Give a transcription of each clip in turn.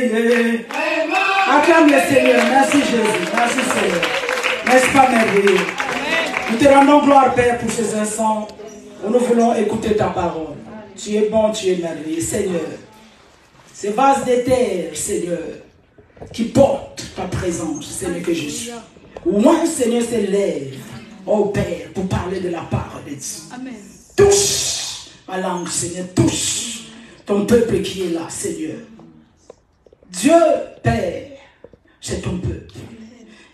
merveilleux. Acclame le Seigneur. Merci Jésus. Merci Seigneur. N'est-ce pas merveilleux? Nous te rendons gloire, Père, pour ces instants où nous voulons écouter ta parole. Tu es bon, tu es merveilleux, Seigneur. Ces vases de terre, Seigneur, qui portent ta présence, Seigneur, que je suis. Loin, Seigneur, s'élève, oh Père, pour parler de la parole de Dieu. Amen. Touche ma langue, Seigneur, touche ton peuple qui est là, Seigneur. Dieu, Père, c'est ton peuple.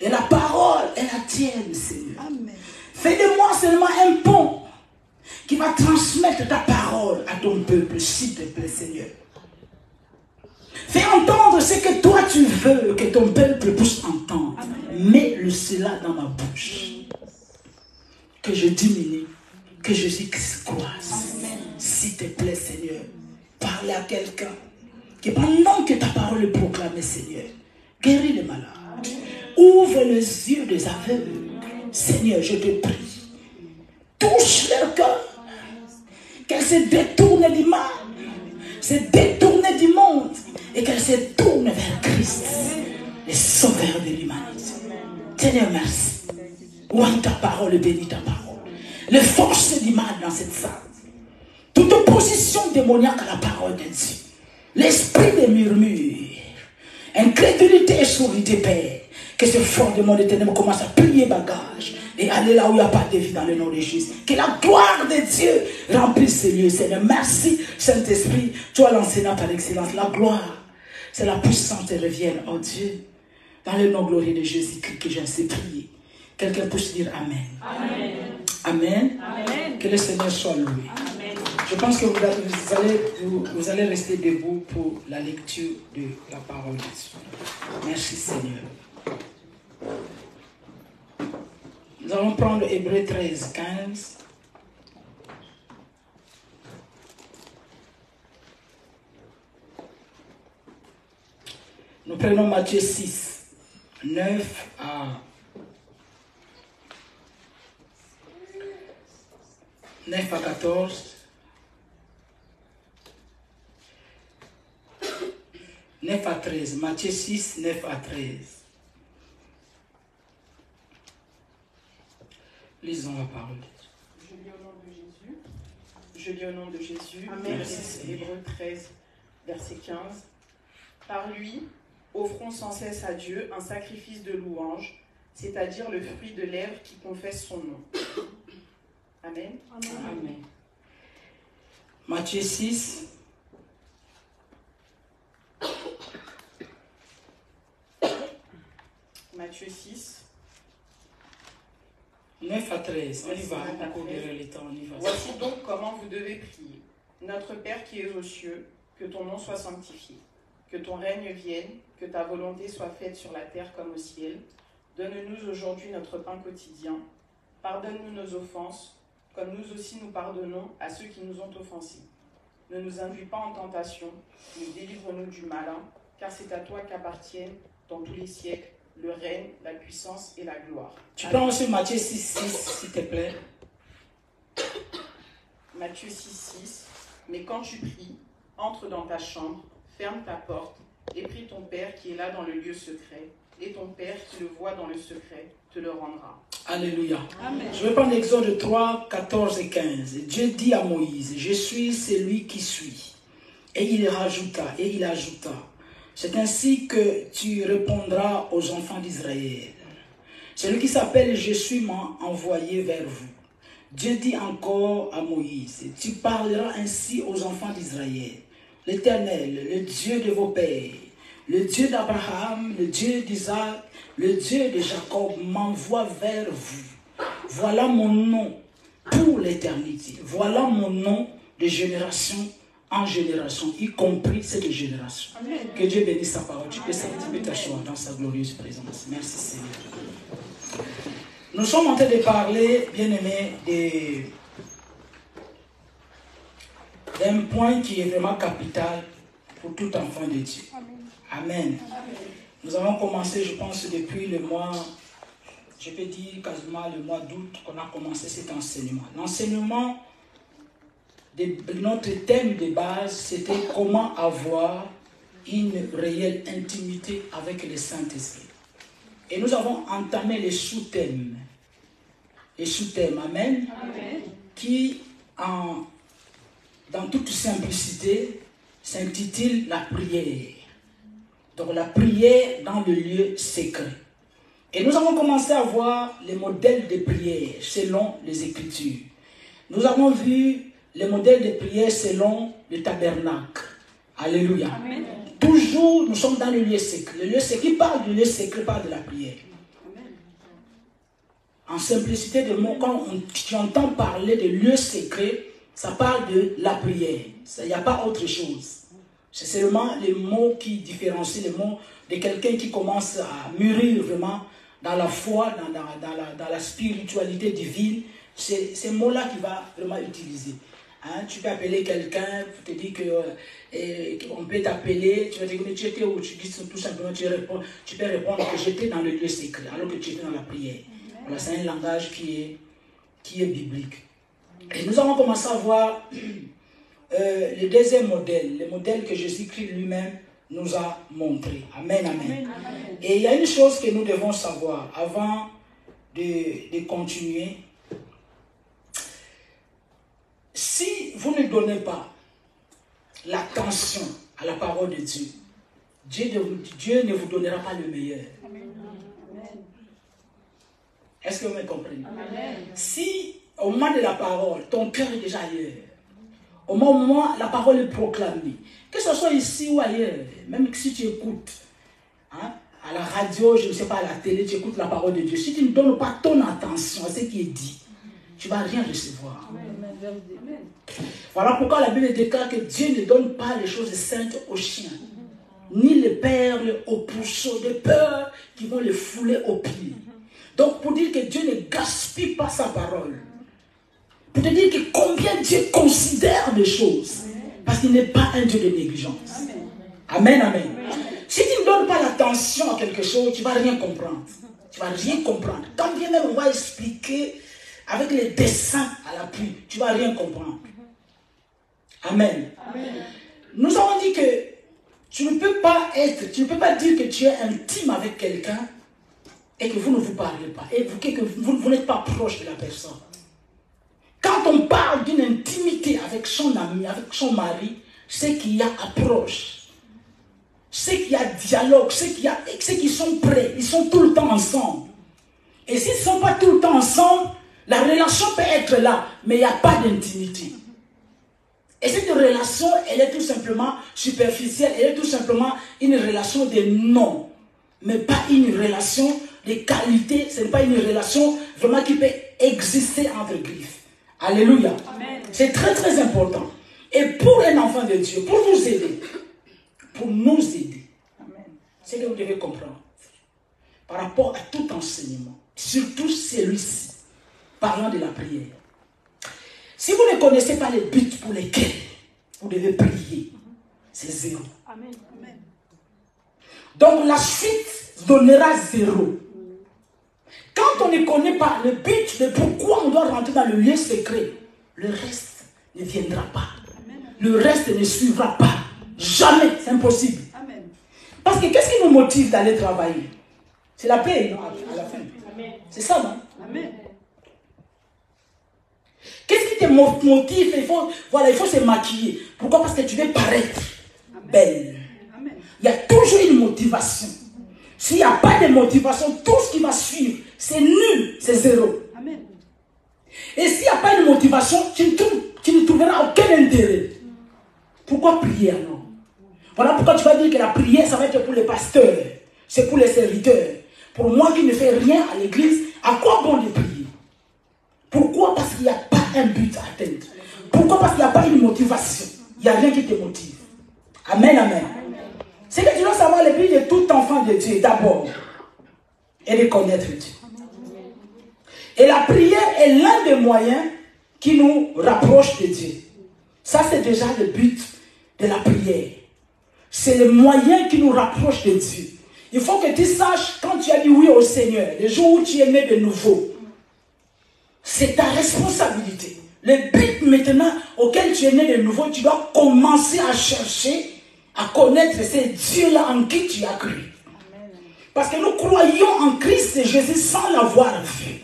Et la parole est la tienne, Seigneur. Amen. Fais de moi seulement un pont qui va transmettre ta parole à ton peuple, s'il te plaît, Seigneur. Fais entendre ce que toi tu veux que ton peuple puisse entendre. Mets-le cela dans ma bouche. Que je diminue, que Jésus croisse. S'il te plaît, Seigneur, parle à quelqu'un qui pendant que ta parole est proclamée, Seigneur, guéris les malades. Ouvre les yeux des aveugles. Seigneur, je te prie. Touche leur cœur. Qu'elles se détournent du mal, se détournent du monde et qu'elles se tournent vers Christ, le sauveur de l'humanité. Seigneur, merci. Ouaille ta parole, bénis ta parole. Les forces du mal dans cette salle. Toute opposition démoniaque à la parole de Dieu. L'esprit des murmures. Incrédulité et sourdité, Père. Que ce fondement de ténèbres commence à plier bagage et aller là où il n'y a pas de vie dans le nom de Jésus. Que la gloire de Dieu remplisse ces lieux, Seigneur. Merci, Saint-Esprit. Toi, l'enseignant par excellence. La gloire, c'est la puissance qui revienne, oh Dieu. Dans le nom glorieux de Jésus-Christ que j'ai ainsi prié. Quelqu'un puisse dire Amen. Amen. Amen. Amen. Que le Seigneur soit loué. Amen. Je pense que vous allez rester debout pour la lecture de la parole de Dieu. Merci, Seigneur. Nous allons prendre Hébreux 13, 15. Nous prenons Matthieu 6, 9 à 14. 9 à 13. Matthieu 6, 9 à 13. Lisons la parole. Je lis au nom de Jésus. Je lis au nom de Jésus. Amen. Merci, Hébreux 13, verset 15. Par lui, offrons sans cesse à Dieu un sacrifice de louange, c'est-à-dire le fruit de lèvres qui confesse son nom. Amen. Amen. Matthieu 6. Matthieu 6. 9 à 13. On y va. 9 à On court 13. derrière les temps. On y va. Voici donc comment vous devez prier. Notre Père qui es aux cieux, que ton nom soit sanctifié, que ton règne vienne, que ta volonté soit faite sur la terre comme au ciel. Donne-nous aujourd'hui notre pain quotidien. Pardonne-nous nos offenses, comme nous aussi nous pardonnons à ceux qui nous ont offensés. Ne nous induis pas en tentation, mais délivre-nous du malin, car c'est à toi qu'appartiennent, dans tous les siècles, le règne, la puissance et la gloire. Tu prends aussi Matthieu 6, 6, s'il te plaît. Matthieu 6, 6. Mais quand tu pries, entre dans ta chambre, ferme ta porte, et prie ton Père qui est là dans le lieu secret, et ton Père qui le voit dans le secret te le rendra. Alléluia. Amen. Je vais prendre Exode 3, 14 et 15. Dieu dit à Moïse, je suis celui qui suis. Et il ajouta, c'est ainsi que tu répondras aux enfants d'Israël. Celui qui s'appelle je suis m'a envoyé vers vous. Dieu dit encore à Moïse, tu parleras ainsi aux enfants d'Israël. L'Éternel, le Dieu de vos pères, le Dieu d'Abraham, le Dieu d'Isaac, le Dieu de Jacob m'envoie vers vous. Voilà mon nom pour l'éternité. Voilà mon nom de génération en génération, y compris cette génération. Amen. Que Dieu bénisse sa parole. Tu peux s'activer t'asseoir dans sa glorieuse présence. Merci Seigneur. Nous sommes en train de parler, bien-aimés, d'un point qui est vraiment capital pour tout enfant de Dieu. Amen. Nous avons commencé, je pense, depuis le mois, je peux dire quasiment le mois d'août qu'on a commencé cet enseignement. L'enseignement, notre thème de base, c'était comment avoir une réelle intimité avec le Saint-Esprit. Et nous avons entamé les sous-thèmes. Les sous-thèmes, amen, amen, qui, dans toute simplicité, s'intitule la prière. Donc la prière dans le lieu secret. Et nous avons commencé à voir les modèles de prière selon les Écritures. Nous avons vu les modèles de prière selon le tabernacle. Alléluia. Amen. Toujours, nous sommes dans le lieu secret. Le lieu secret, qui parle du lieu secret, parle de la prière. Amen. En simplicité de mots, quand tu entends parler de lieu secret, ça parle de la prière. Il n'y a pas autre chose. C'est seulement les mots qui différencient les mots de quelqu'un qui commence à mûrir vraiment dans la foi, dans la spiritualité divine. C'est ces mots-là qu'il va vraiment utiliser. Hein, tu peux appeler quelqu'un, tu te dis qu'on peut t'appeler, tu vas dire, mais tu étais où? Tu dis tout simplement, tu peux répondre que j'étais dans le lieu secret, alors que tu étais dans la prière. Voilà, c'est un langage qui est biblique. Et nous avons commencé à voir le deuxième modèle, le modèle que Jésus-Christ lui-même nous a montré. Amen, amen, amen. Et il y a une chose que nous devons savoir avant de continuer. Si vous ne donnez pas l'attention à la parole de Dieu, Dieu ne vous donnera pas le meilleur. Est-ce que vous me comprenez? Amen. Si au moment de la parole, ton cœur est déjà ailleurs, au moment où la parole est proclamée, que ce soit ici ou ailleurs, même si tu écoutes, hein, à la radio, je ne sais pas, à la télé, tu écoutes la parole de Dieu, si tu ne donnes pas ton attention à ce qui est dit, tu ne vas rien recevoir. Amen. Voilà pourquoi la Bible déclare que Dieu ne donne pas les choses saintes aux chiens, ni les perles aux pourceaux, de peur qui vont les fouler aux pieds. Donc pour dire que Dieu ne gaspille pas sa parole, pour te dire que combien Dieu considère des choses, parce qu'il n'est pas un Dieu de négligence. Amen, amen. Si tu ne donnes pas l'attention à quelque chose, tu ne vas rien comprendre. Tu ne vas rien comprendre. Quand bien même on va expliquer avec les dessins à l'appui, tu ne vas rien comprendre. Amen. Amen. Nous avons dit que tu ne peux pas dire que tu es intime avec quelqu'un et que vous ne vous parlez pas, et que vous n'êtes pas proche de la personne. Quand on parle d'une intimité avec son ami, avec son mari, c'est qu'il y a approche, c'est qu'il y a dialogue, c'est qu'ils sont prêts, ils sont tout le temps ensemble. Et s'ils ne sont pas tout le temps ensemble, la relation peut être là, mais il n'y a pas d'intimité. Et cette relation, elle est tout simplement superficielle, elle est tout simplement une relation de nom, mais pas une relation de qualité, ce n'est pas une relation vraiment qui peut exister entre griffes. Alléluia. C'est très très important. Et pour un enfant de Dieu, pour nous aider, c'est ce que vous devez comprendre par rapport à tout enseignement, surtout celui-ci, parlant de la prière. Si vous ne connaissez pas les buts pour lesquels vous devez prier, c'est zéro. Amen. Donc la suite donnera zéro. Quand on ne connaît pas le but de pourquoi on doit rentrer dans le lieu secret, le reste ne viendra pas. Le reste ne suivra pas. Jamais, c'est impossible. Amen. Parce que qu'est-ce qui nous motive d'aller travailler? C'est la paix, non, à la fin. C'est ça, non? Amen. Qu'est-ce qui te motive? Il faut se maquiller. Pourquoi? Parce que tu veux paraître belle. Amen. Il y a toujours une motivation. S'il n'y a pas de motivation, tout ce qui va suivre, c'est nul, c'est zéro. Amen. Et s'il n'y a pas de motivation, tu ne trouveras aucun intérêt. Pourquoi prier alors? Voilà pourquoi tu vas dire que la prière, ça va être pour les pasteurs, c'est pour les serviteurs. Pour moi qui ne fais rien à l'église, à quoi bon de prier? Pourquoi? Parce qu'il n'y a pas un but à atteindre. Pourquoi? Parce qu'il n'y a pas une motivation. Il n'y a rien qui te motive. Amen, amen. C'est que tu dois savoir le but de tout enfant de Dieu d'abord. Et de connaître Dieu. Et la prière est l'un des moyens qui nous rapproche de Dieu. Ça, c'est déjà le but de la prière. C'est le moyen qui nous rapproche de Dieu. Il faut que tu saches, quand tu as dit oui au Seigneur, le jour où tu es né de nouveau, c'est ta responsabilité. Le but maintenant auquel tu es né de nouveau, tu dois commencer à chercher à connaître ces dieux-là en qui tu as cru. Parce que nous croyons en Christ et Jésus sans l'avoir vu.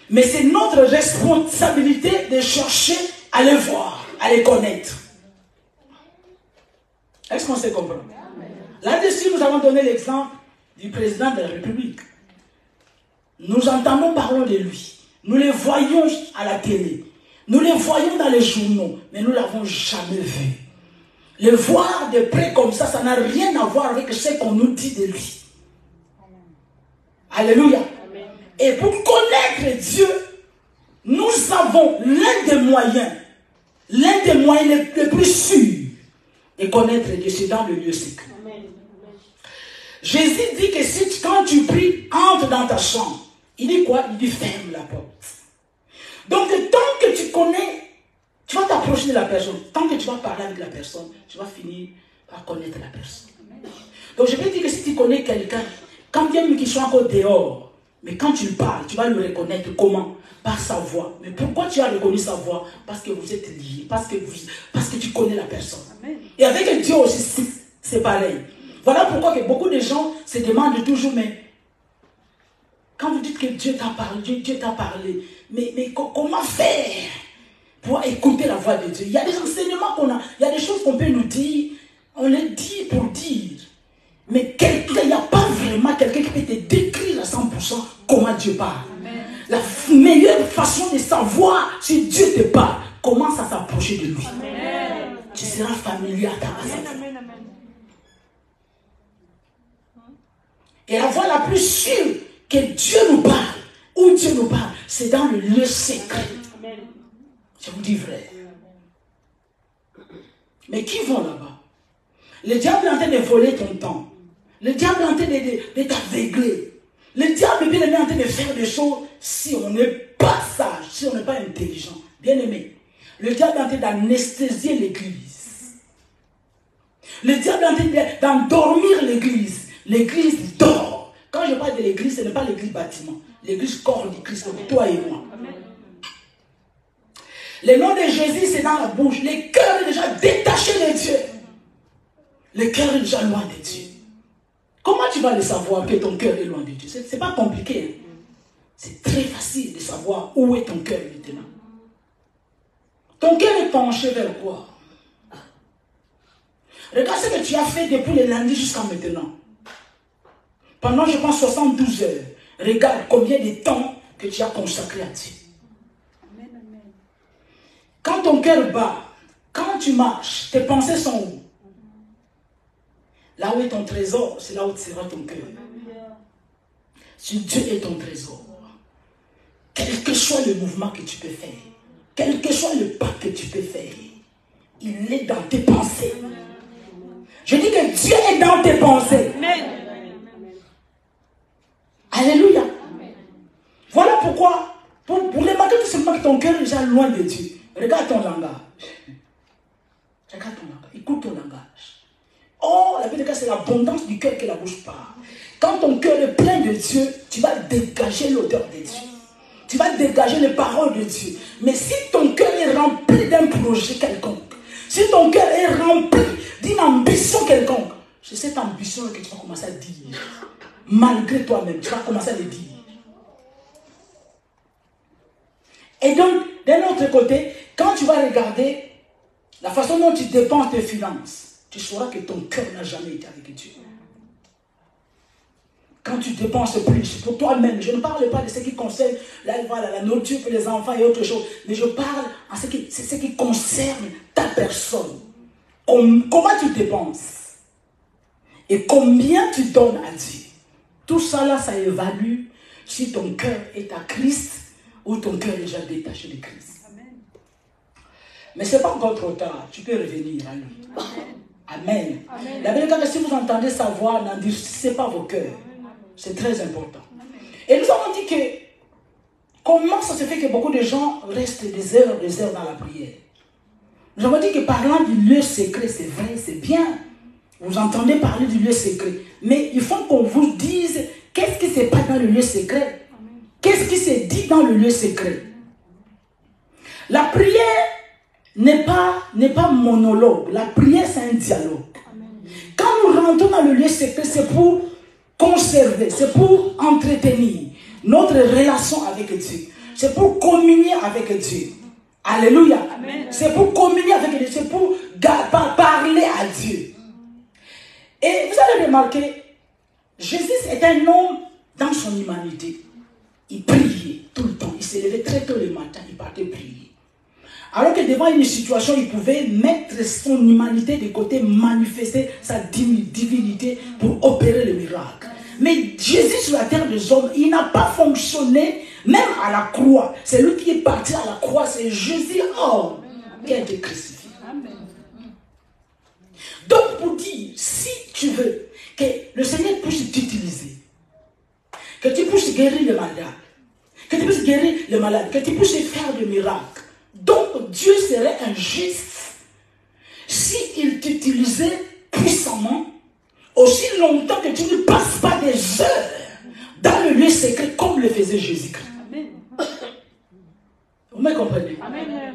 Mais c'est notre responsabilité de chercher à les voir, à les connaître. Est-ce qu'on se comprend? Là-dessus, nous avons donné l'exemple du président de la République. Nous entendons parler de lui. Nous les voyons à la télé. Nous les voyons dans les journaux. Mais nous ne l'avons jamais vu. Le voir de près comme ça n'a rien à voir avec ce qu'on nous dit de lui. Alléluia. Amen. Et pour connaître Dieu, nous avons l'un des moyens les plus sûrs de connaître Dieu, c'est dans le lieu secret. Amen. Jésus dit que si quand tu pries, entre dans ta chambre. Il dit quoi? Il dit ferme la porte. Donc tant que tu connais, tu vas t'approcher de la personne. Tant que tu vas parler avec la personne, tu vas finir par connaître la personne. Donc je peux dire que si tu connais quelqu'un, quand bien même qu'il soit encore dehors, mais quand tu parles, tu vas le reconnaître comment? Par sa voix. Mais pourquoi tu as reconnu sa voix? Parce que vous êtes liés, parce que tu connais la personne. Amen. Et avec Dieu aussi, c'est pareil. Voilà pourquoi que beaucoup de gens se demandent toujours, mais quand vous dites que Dieu t'a parlé, Dieu t'a parlé, mais comment faire pour écouter la voix de Dieu? Il y a des enseignements qu'on a, il y a des choses qu'on peut nous dire, on les dit pour dire. Mais il n'y a pas vraiment quelqu'un qui peut te décrire à 100% comment Dieu parle. Amen. La meilleure façon de savoir si Dieu te parle, commence à s'approcher de lui. Amen. Tu seras familier à ta voix. Et la voix la plus sûre que Dieu nous parle, où Dieu nous parle, c'est dans le lieu secret. Amen. Je vous dis vrai. Mais qui vont là-bas? Le diable est en train de voler ton temps. Le diable est en train de t'aveugler. Le diable est bien aimé en train de faire des choses si on n'est pas sage, si on n'est pas intelligent. Bien aimé. Le diable est en train d'anesthésier l'église. Le diable est en train d'endormir l'église. L'église dort. Quand je parle de l'église, ce n'est pas l'église bâtiment. L'église corps du Christ, comme toi et moi. Amen. Le nom de Jésus, c'est dans la bouche. Le cœur est déjà détaché de Dieu. Le cœur est déjà loin de Dieu. Comment tu vas le savoir que ton cœur est loin de Dieu? Ce n'est pas compliqué. Hein? C'est très facile de savoir où est ton cœur maintenant. Ton cœur est penché vers quoi? Regarde ce que tu as fait depuis le lundi jusqu'à maintenant. Pendant, je pense, 72 heures. Regarde combien de temps que tu as consacré à Dieu. Amen, amen. Quand ton cœur bat, quand tu marches, tes pensées sont où? Là où est ton trésor, c'est là où sera ton cœur. Si Dieu est ton trésor, quel que soit le mouvement que tu peux faire, quel que soit le pas que tu peux faire, il est dans tes pensées. Je dis que Dieu est dans tes pensées. Amen. Alléluia. Amen. Voilà pourquoi, pour remarquer tout simplement que ton cœur est déjà loin de Dieu, regarde ton langage. Regarde ton langage, écoute ton langage. Oh, la Bible dit que c'est l'abondance du cœur que la bouche parle. Quand ton cœur est plein de Dieu, tu vas dégager l'odeur de Dieu. Tu vas dégager les paroles de Dieu. Mais si ton cœur est rempli d'un projet quelconque, si ton cœur est rempli d'une ambition quelconque, c'est cette ambition que tu vas commencer à dire. Malgré toi-même, tu vas commencer à le dire. Et donc, d'un autre côté, quand tu vas regarder la façon dont tu dépenses tes finances, tu sauras que ton cœur n'a jamais été avec Dieu. Quand tu dépenses plus pour toi-même, je ne parle pas de ce qui concerne la nourriture pour les enfants et autre chose, mais je parle en ce qui concerne ta personne. Comment tu dépenses et combien tu donnes à Dieu. Tout ça là, ça évalue si ton cœur est à Christ ou ton cœur est déjà détaché de Christ. Amen. Mais ce n'est pas encore trop tard, tu peux revenir à lui. Amen. Amen. Amen. La vérité, si vous entendez sa voix, n'endurcissez pas vos cœurs. C'est très important. Et nous avons dit que comment ça se fait que beaucoup de gens restent des heures dans la prière. Nous avons dit que parlant du lieu secret, c'est vrai, c'est bien. Vous entendez parler du lieu secret. Mais il faut qu'on vous dise qu'est-ce qui se passe dans le lieu secret. Qu'est-ce qui se dit dans le lieu secret. La prière n'est pas monologue. La prière, c'est un dialogue. Amen. Quand nous rentrons dans le lieu secret, c'est pour conserver, c'est pour entretenir notre relation avec Dieu. C'est pour communier avec Dieu. Alléluia. C'est pour communier avec Dieu, c'est pour parler à Dieu. Et vous allez remarquer, Jésus est un homme dans son humanité. Il priait tout le temps. Il se levait très tôt le matin, il partait prier. Alors que devant une situation, il pouvait mettre son humanité de côté, manifester sa divinité pour opérer le miracle. Mais Jésus sur la terre des hommes, il n'a pas fonctionné même à la croix. C'est lui qui est parti à la croix, c'est Jésus homme qui a été crucifié. Donc pour dire, si tu veux que le Seigneur puisse t'utiliser, que tu puisses guérir les malades, que tu puisses guérir les malades, que tu puisses faire des miracles, donc Dieu serait injuste s'il t'utilisait puissamment aussi longtemps que tu ne passes pas des heures dans le lieu secret comme le faisait Jésus-Christ. Vous me comprenez? Amen.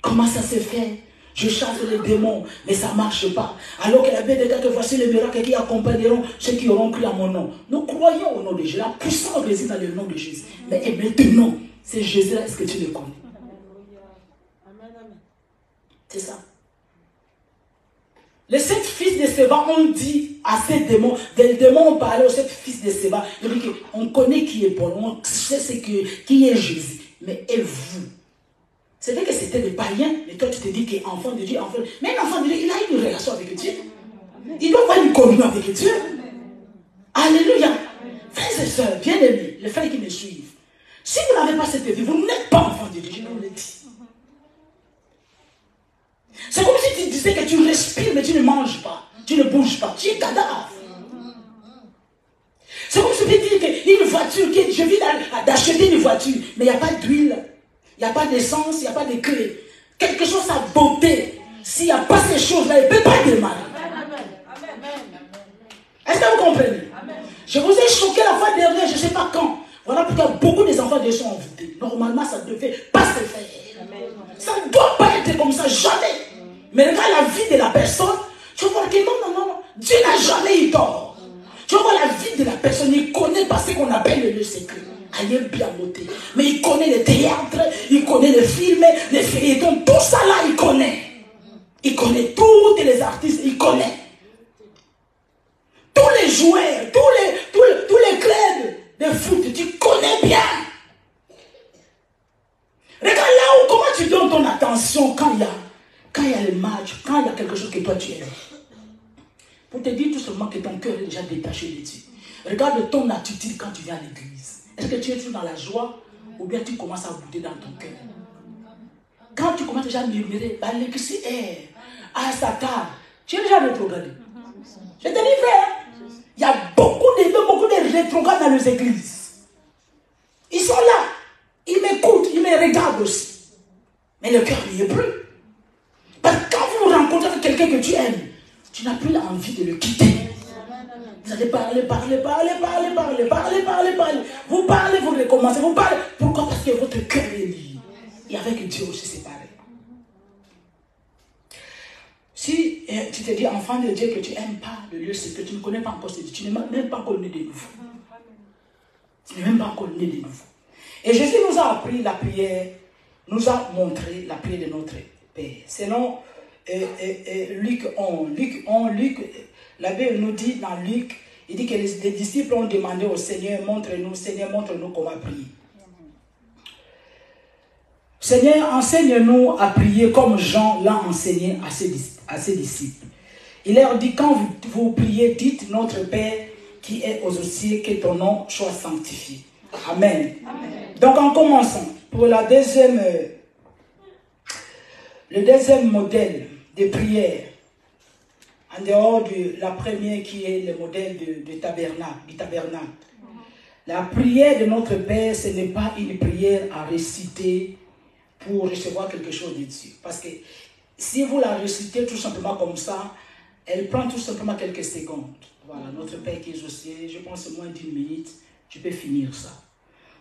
Comment ça se fait? Je chasse les démons, mais ça ne marche pas. Alors qu'il y avait des gars que voici les miracles qui accompagneront ceux qui auront cru à mon nom. Nous croyons au nom de Jésus. La puissance réside dans le nom de Jésus. Mais maintenant, c'est Jésus-là, est-ce que tu le connais? C'est ça. Les 7 fils de Séba ont dit à ces démons, les démons ont parlé aux 7 fils de Séba, ils ont dit qu'on connaît qui est Paul, on sait qui est Jésus, mais et vous? C'est vrai que c'était des païens, mais toi tu te dis qu'il est enfant de Dieu, enfant. Mais un enfant de Dieu, il a une relation avec Dieu. Il doit avoir une communion avec Dieu. Alléluia. Frères et sœurs, bien-aimés, les frères qui me suivent, si vous n'avez pas cette vie, vous n'êtes pas enfant de Dieu, je vous le dis. C'est comme si tu disais que tu respires, mais tu ne manges pas, tu ne bouges pas, tu es cadavre. C'est comme si tu disais qu'une voiture, je viens d'acheter une voiture, mais il n'y a pas d'huile, il n'y a pas d'essence, il n'y a pas de clé. Quelque chose à beauté. S'il n'y a pas ces choses-là, il ne peut pas démarrer. Est-ce que vous comprenez? Je vous ai choqué la fois dernière, je ne sais pas quand. Voilà pourquoi beaucoup des enfants de Dieu sont invités. Normalement, ça ne devait pas se faire. Ça ne doit pas être comme ça, jamais. Mais regarde la vie de la personne, tu vas voir que non, Dieu n'a jamais eu tort. Tu vas voir la vie de la personne, il connaît pas ce qu'on appelle le secret. Aïe, bien noté. Mais il connaît les théâtres, il connaît les films, les feuilletons, tout ça là, il connaît. Il connaît tous les artistes, il connaît. Tous les joueurs, tous les clubs de foot, tu connais bien. Regarde là où, comment tu donnes ton attention quand il y a le match, quand il y a quelque chose que toi tu aimes. Pour te dire tout simplement que ton cœur est déjà détaché de Dieu. Regarde ton attitude quand tu viens à l'église. Est-ce que tu es toujours dans la joie ou bien tu commences à bouder dans ton cœur? Quand tu commences déjà à murmurer, bah, l'église est à sa table, tu es déjà rétrogradé. Je te dis vrai, il y a beaucoup de rétrogrades dans les églises. Ils sont là, ils m'écoutent, ils me regardent aussi. Mais le cœur n'y est plus. Parce que quand vous rencontrez quelqu'un que tu aimes, tu n'as plus envie de le quitter. Vous allez parler. Vous parlez, vous recommencez, vous parlez. Pourquoi? Parce que votre cœur est lié. Et avec Dieu aussi, c'est pareil. Si tu te dis, enfant de Dieu, que tu n'aimes pas le lieu, c'est que tu ne connais pas encore ce Dieu. Tu n'es même pas encore né de nouveau. Tu n'es même pas encore né de nouveau. Et Jésus nous a appris la prière, nous a montré la prière de notre Père. Selon Luc 11, la Bible nous dit dans Luc, il dit que les disciples ont demandé au Seigneur, Seigneur, montre-nous comment prier. Seigneur, enseigne-nous à prier comme Jean l'a enseigné à ses disciples. Il leur dit, quand vous priez, dites, notre Père qui est aux cieux, que ton nom soit sanctifié. Amen. Amen. Donc en commençant, pour le deuxième modèle de prière, en dehors de la première qui est le modèle du tabernacle. La prière de notre Père, ce n'est pas une prière à réciter pour recevoir quelque chose de Dieu. Parce que si vous la récitez tout simplement comme ça, elle prend tout simplement quelques secondes. Voilà, notre Père qui est aux cieux, je pense moins d'1 minute, tu peux finir ça.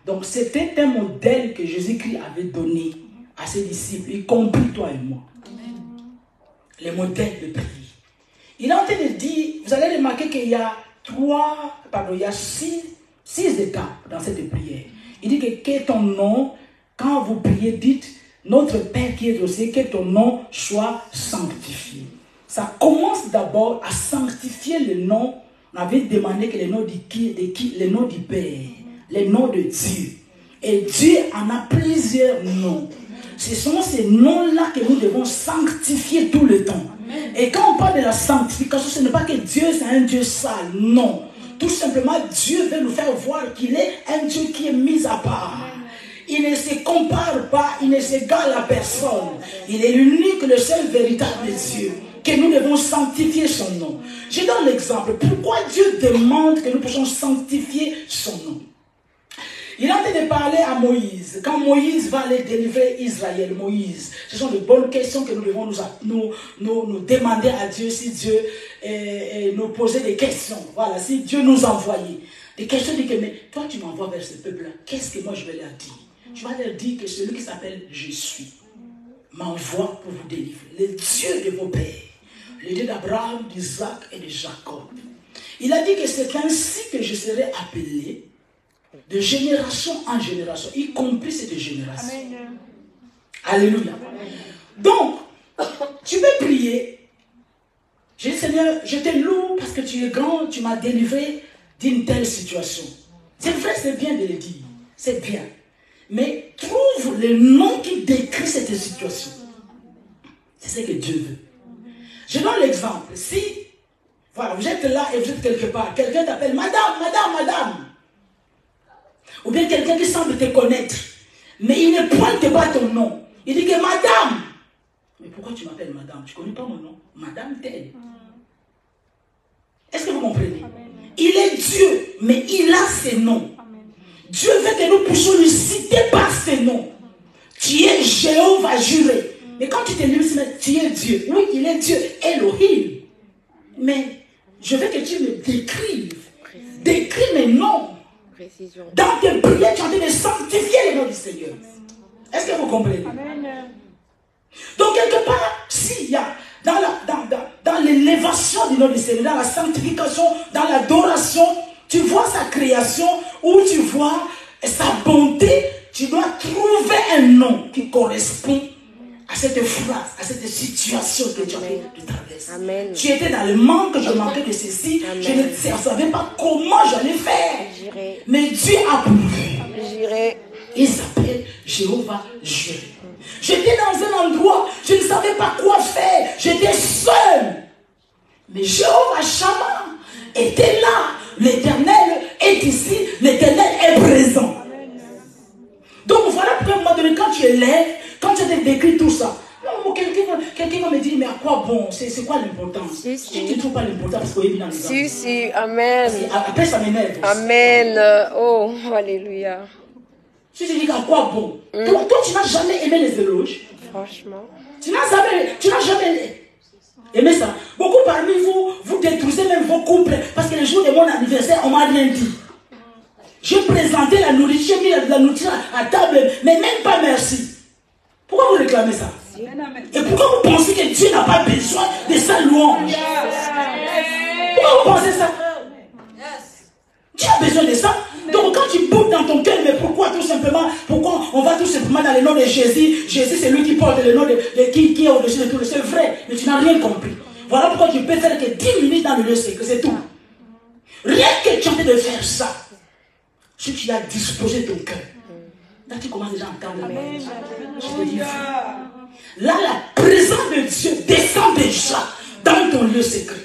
Donc c'était un modèle que Jésus-Christ avait donné à ses disciples, y compris toi et moi. Le modèle de prière. Il est en train de dire, vous allez remarquer qu'il y a six étapes dans cette prière. Il dit que ton nom, quand vous priez, dites, notre Père qui est aux cieux, que ton nom soit sanctifié. Ça commence d'abord à sanctifier le nom. On avait demandé que le nom de qui? Le nom du Père, le nom de Dieu. Et Dieu en a plusieurs noms. Ce sont ces noms-là que nous devons sanctifier tout le temps. Amen. Et quand on parle de la sanctification, ce n'est pas que Dieu c'est un Dieu sale, non. Tout simplement, Dieu veut nous faire voir qu'il est un Dieu qui est mis à part. Amen. Il ne se compare pas, il ne s'égale à personne. Il est l'unique, le seul véritable Dieu. Que nous devons sanctifier son nom. Je donne l'exemple. Pourquoi Dieu demande que nous puissions sanctifier son nom? Il est en train de parler à Moïse. Quand Moïse va aller délivrer Israël, Moïse, ce sont de bonnes questions que nous devons nous demander à Dieu, si Dieu nous posait des questions. Voilà, si Dieu nous envoyait. Des questions de que, mais toi tu m'envoies vers ce peuple-là, qu'est-ce que moi je vais leur dire? Je vais leur dire que celui qui s'appelle Je suis m'envoie pour vous délivrer. Le Dieu de vos pères, le Dieu d'Abraham, d'Isaac et de Jacob. Il a dit que c'est ainsi que je serai appelé de génération en génération, y compris cette génération. Amen. Alléluia. Amen. Donc, tu peux prier. Je dis, Seigneur, je te loue parce que tu es grand, tu m'as délivré d'une telle situation. C'est vrai, c'est bien de le dire. C'est bien. Mais trouve le nom qui décrit cette situation. C'est ce que Dieu veut. Je donne l'exemple. Si, voilà, vous êtes là et vous êtes quelque part, quelqu'un t'appelle Madame, Madame, Madame. Ou bien quelqu'un qui semble te connaître, mais il ne pointe pas ton nom. Il dit que Madame. Mais pourquoi tu m'appelles Madame? Tu ne connais pas mon nom. Madame telle. Est-ce que vous comprenez? Amen. Il est Dieu, mais il a ses noms. Amen. Dieu veut que nous puissions lui citer par ses noms. Tu es Jéhovah juré. Mais quand tu te lis, tu es Dieu. Oui, il est Dieu, Elohim. Mais je veux que tu me décrives. Décris mes noms. Précision. Dans tes prières, tu es en train de sanctifier le nom du Seigneur. Est-ce que vous comprenez? Amen. Donc, quelque part, s'il y a dans l'élévation du nom du Seigneur, dans la sanctification, dans l'adoration, tu vois sa création, ou tu vois sa bonté, tu dois trouver un nom qui correspond à cette phrase, à cette situation que tu as traversée. Amen. Tu étais dans le manque, je manquais de ceci, amen. Je ne savais pas comment j'allais faire. J'irai. Mais Dieu a prouvé. Il s'appelle Jéhovah Jireh. J'étais dans un endroit, je ne savais pas quoi faire, j'étais seul. Mais Jéhovah Shammah était là. L'Éternel est ici, l'Éternel est présent. Donc voilà pourquoi à un moment donné, quand tu es lève, quand tu as décrit tout ça, quelqu'un va me dire, mais à quoi bon? C'est quoi l'importance? Si tu ne trouves pas l'importance, parce qu'il est dans les Si, amen. Après, ça m'énerve. Amen. Oh, alléluia. Si tu dis à quoi bon? Toi, tu n'as jamais aimé les éloges. Franchement. Tu n'as jamais aimé ça. Beaucoup parmi vous, vous détruisez même vos couples, parce que le jour de mon anniversaire, on ne m'a rien dit. J'ai présenté la nourriture, j'ai mis la nourriture à table, mais même pas merci. Pourquoi vous réclamez ça? Et pourquoi vous pensez que Dieu n'a pas besoin de sa louange? Pourquoi vous pensez ça? Dieu a besoin de ça. Donc quand tu boutes dans ton cœur, mais pourquoi tout simplement? Pourquoi on va tout simplement dans le nom de Jésus? Jésus c'est lui qui porte le nom de qui est au-dessus de tout. C'est vrai, mais tu n'as rien compris. Voilà pourquoi tu peux faire que 10 minutes dans le lieu secret, c'est tout. Rien que tu es en train de faire ça. Si tu as disposé ton cœur, là tu commences déjà à entendre la main. Je te dis, là la présence de Dieu descend déjà dans ton lieu secret.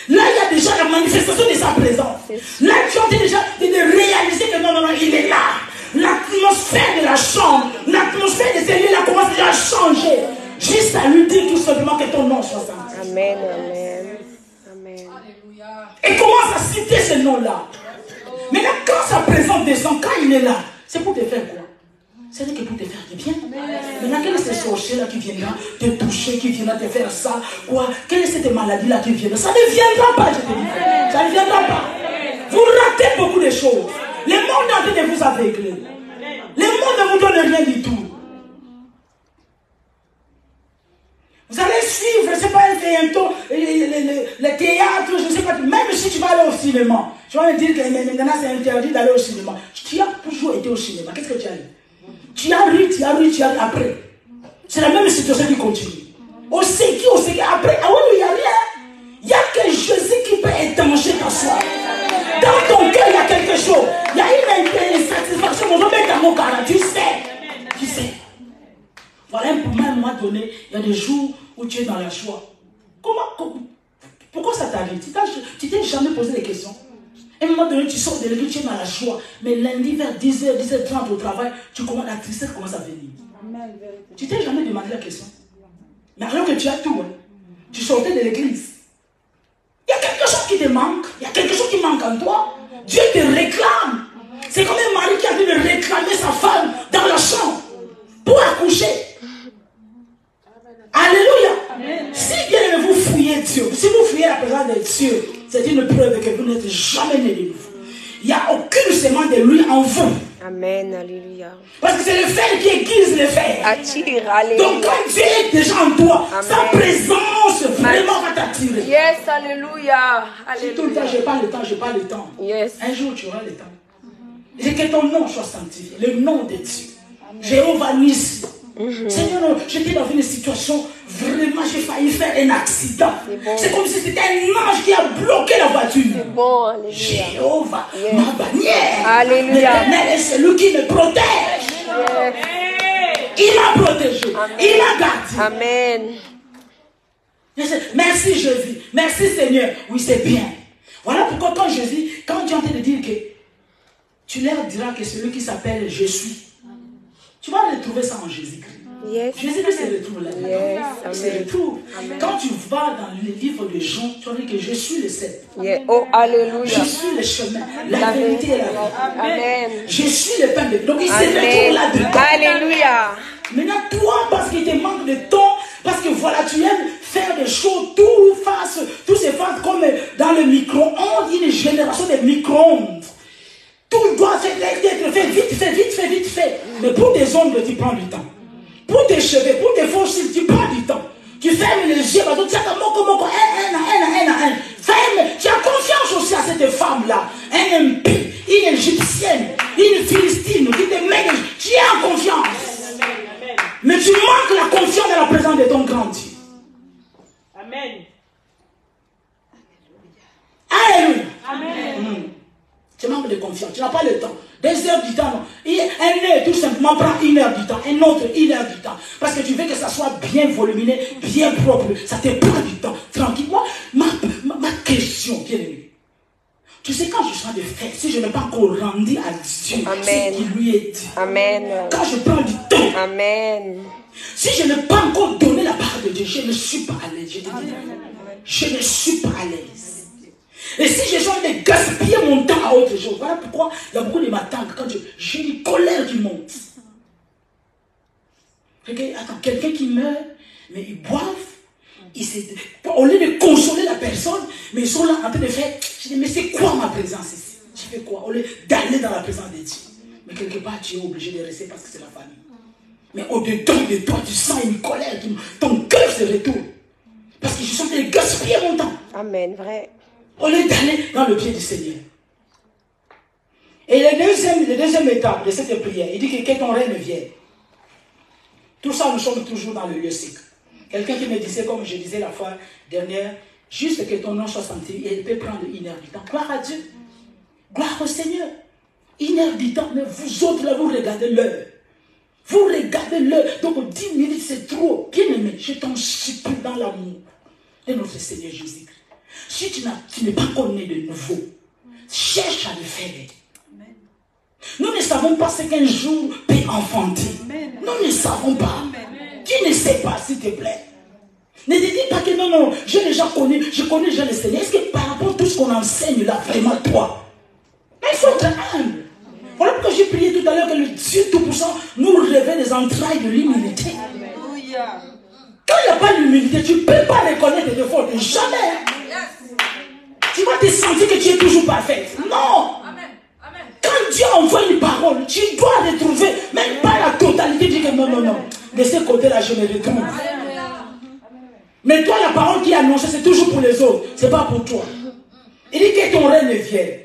Là il y a déjà la manifestation de sa présence. Là tu es en train déjà de réaliser que non, il est là. L'atmosphère de la chambre, l'atmosphère de ces lieux-là commence déjà à changer. Juste à lui dire tout simplement que ton nom soit saint. Amen, amen, amen. Et commence à citer ce nom-là. Maintenant, quand sa présence descend, quand il est là, c'est pour te faire quoi? C'est que pour te faire du bien. Maintenant, quel est ce sorcier-là qui viendra te toucher, qui viendra te faire ça? Quoi? Quelle est cette maladie-là qui viendra? Ça ne viendra pas, je te dis. Ça ne viendra pas. Vous ratez beaucoup de choses. Le monde est en train de vous aveugler. Le monde ne vous donne rien du tout. Vous allez suivre, c'est pas un bientôt le théâtre, je ne sais pas. Même si tu vas aller au cinéma, tu vas me dire que maintenant c'est interdit d'aller au cinéma. Tu as toujours été au cinéma. Qu'est-ce que tu as dit? Tu as ri, après. C'est la même situation qui continue. On sait qui, après. Ah oui, il n'y a rien. Il n'y a que Jésus qui peut étancher ta soif. Dans ton cœur, il y a quelque chose. Il y a une insatisfaction. Tu sais. Voilà, pour moi, à un moment donné, il y a des jours où tu es dans la joie. Pourquoi ça t'arrive? Tu t'es jamais posé des questions? À un moment donné, tu sors de l'église, tu es dans la joie. Mais lundi, vers 10h, 10h30 au travail, la tristesse commence à venir. Tu t'es jamais demandé la question? Mais alors que tu as tout, hein, tu sortais de l'église. Il y a quelque chose qui te manque. Il y a quelque chose qui manque en toi. Dieu te réclame. C'est comme un mari qui a dû réclamer sa femme dans la chambre pour accoucher. Alléluia. Amen. Si bien vous fouillez Dieu, si vous fouillez la présence de Dieu, c'est une preuve que vous n'êtes jamais né de nouveau. Il n'y a aucune semence de lui en vous. Amen, alléluia. Parce que c'est le fer qui aiguise le fer. Attire, alléluia. Donc quand Dieu est déjà en toi, amen, sa présence vraiment va t'attirer. Yes, alléluia. Si tout le temps, je n'ai pas le temps. Yes. Un jour, tu auras le temps. Et que ton nom soit sanctifié, le nom de Dieu. Jéhovah Nissi. Seigneur, j'étais dans une situation, vraiment, j'ai failli faire un accident. C'est comme si c'était un ange qui a bloqué la voiture. C'est bon, alléluia. Jéhovah, ma bannière. Alléluia. L'Éternel est celui qui me protège. Il m'a protégé. Amen. Il m'a gardé. Amen. Merci Jésus. Merci Seigneur. Oui, c'est bien. Voilà pourquoi quand Jésus, quand tu es en train de dire que tu leur diras que celui qui s'appelle Je suis, tu vas retrouver ça en Jésus-Christ. Yes. Jésus-Christ se retrouve là. Yes. Il se retrouve. Quand tu vas dans le livre de Jean, tu vas dire que je suis le cep. Yeah. Oh, alléluia. Je suis le chemin, la vérité et la vie. Amen. Je suis le pain de vie. Donc il se retrouve là-dedans. Alléluia. Maintenant, toi, parce qu'il te manque de temps, parce que voilà, tu aimes faire des choses, tout se fasse comme dans le micro-ondes, une génération de micro-ondes. Tout doit être fait vite fait. Mais pour tes ongles, tu prends du temps. Pour tes cheveux, pour tes fossiles, tu prends du temps. Tu fermes les yeux, tu as ferme. Tu as confiance aussi à cette femme-là. Un impie, une égyptienne, une philistine qui te met. Tu as confiance. Mais tu manques la confiance dans la présence de ton grand Dieu. Amen. Alléluia. Amen. Tu manques de confiance. Tu n'as pas le temps. 2 heures du temps, non. Un heure, tout simplement, prend 1 heure du temps. Un autre, 1 heure du temps. Parce que tu veux que ça soit bien volumineux, bien propre. Ça te prend du temps. Tranquille. Moi, ma question, bien aimé. Tu sais, quand je suis en train de faire, si je n'ai pas encore rendu à Dieu ce qu'il lui est dit. Amen. Quand je prends du temps. Amen. Si je n'ai pas encore donné la parole de Dieu, je ne suis pas à l'aise. Je te dis. Je ne suis pas à l'aise. Et si j'ai besoin de gaspiller mon temps à autre chose, voilà pourquoi il y a beaucoup de matins, quand j'ai une colère qui monte. Attends, quelqu'un qui meurt, mais ils boivent, au lieu de consoler la personne, mais ils sont là en train de faire, je dis, mais c'est quoi ma présence ici? Je fais quoi? Au lieu d'aller dans la présence de Dieu. Mais quelque part, tu es obligé de rester parce que c'est la famille. Mais au-dedans de toi, tu sens une colère, ton cœur se retourne. Parce que je sens de gaspiller mon temps. Amen, vrai. Au lieu d'aller dans le pied du Seigneur. Et le deuxième étape de cette prière, il dit que ton règne vienne. Tout ça, nous sommes toujours dans le lieu sec. Quelqu'un qui me disait, comme je disais la fois dernière, juste que ton nom soit sanctifié, et il peut prendre 1 heure du temps. Gloire à Dieu. Gloire au Seigneur. 1 heure du temps, mais vous autres là, vous regardez l'heure. Vous regardez l'heure. Donc 10 minutes, c'est trop. Bien aimé, je t'en supplie dans l'amour de notre Seigneur Jésus-Christ. Si tu n'es pas connu de nouveau, cherche à le faire. Amen. Nous ne savons pas ce qu'un jour peut enfanter. Amen. Nous ne savons pas. Amen. Tu ne sais pas, s'il te plaît. Ne te dis pas que non, j'ai déjà connu, je connais déjà le Seigneur. Est-ce que par rapport à tout ce qu'on enseigne là, vraiment toi? Mais il faut être humble. Voilà pourquoi j'ai prié tout à l'heure que le Dieu Tout-Puissant nous révèle les entrailles de l'humilité. Quand il n'y a pas d'humilité, tu ne peux pas reconnaître tes défauts. Jamais. Tu vas te sentir que tu es toujours parfaite. Non. Quand Dieu envoie une parole, tu dois retrouver, même pas la totalité, dire que non. De ce côté-là, je me retrouve. Mais toi, la parole qui est annoncée, c'est toujours pour les autres. Ce n'est pas pour toi. Il dit que ton règne vienne.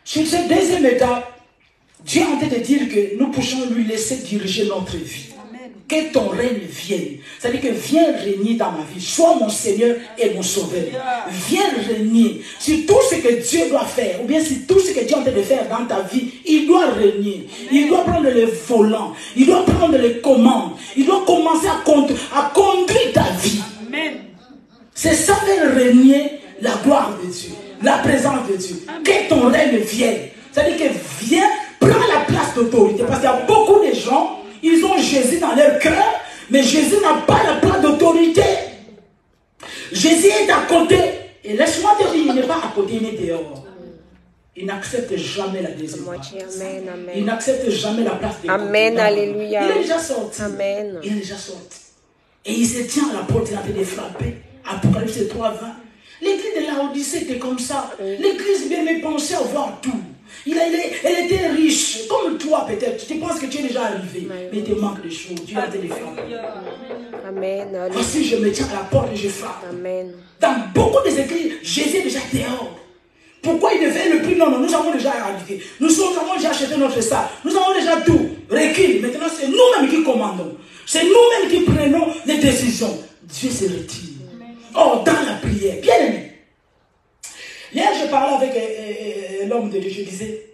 Sur cette deuxième étape, Dieu est en train de dire que nous pouvons lui laisser diriger notre vie. Que ton règne vienne. C'est-à-dire que viens régner dans ma vie. Sois mon Seigneur et mon Sauveur. Viens régner sur tout ce que Dieu doit faire. Ou bien sur tout ce que Dieu est en train de faire dans ta vie. Il doit régner. Il doit prendre les volants. Il doit prendre les commandes. Il doit commencer à conduire ta vie. C'est ça faire régner la gloire de Dieu. La présence de Dieu. Que ton règne vienne. C'est-à-dire que viens, prends la place d'autorité. Parce qu'il y a beaucoup de gens, ils ont Jésus dans leur cœur, mais Jésus n'a pas la place d'autorité. Jésus est à côté. Et laisse-moi te dire, il n'est pas à côté, il est dehors. Il n'accepte jamais la deuxième place. Il n'accepte jamais la place de côté. Amen, alléluia. Il est déjà sorti. Amen. Il est déjà sorti. Et il se tient à la porte, il a fait des frapper. Apocalypse 3:20. L'église de Laodicée était comme ça. L'église bien pensait avoir tout. Elle était riche, comme toi peut-être. Tu penses que tu es déjà arrivé, mais il te manque des choses. Tu as des femmes. Amen. Voici, je me tiens à la porte et je frappe. Amen. Dans beaucoup des églises, Jésus est déjà dehors. Pourquoi il devait le plus? Non, nous avons déjà éradiqué. Nous avons déjà acheté notre sac. Nous avons déjà tout. Recule. Maintenant, c'est nous-mêmes qui commandons. C'est nous-mêmes qui prenons les décisions. Dieu se retire. Oh, dans la prière. Bien aimé. Hier, je parlais avec l'homme de Dieu. Je disais,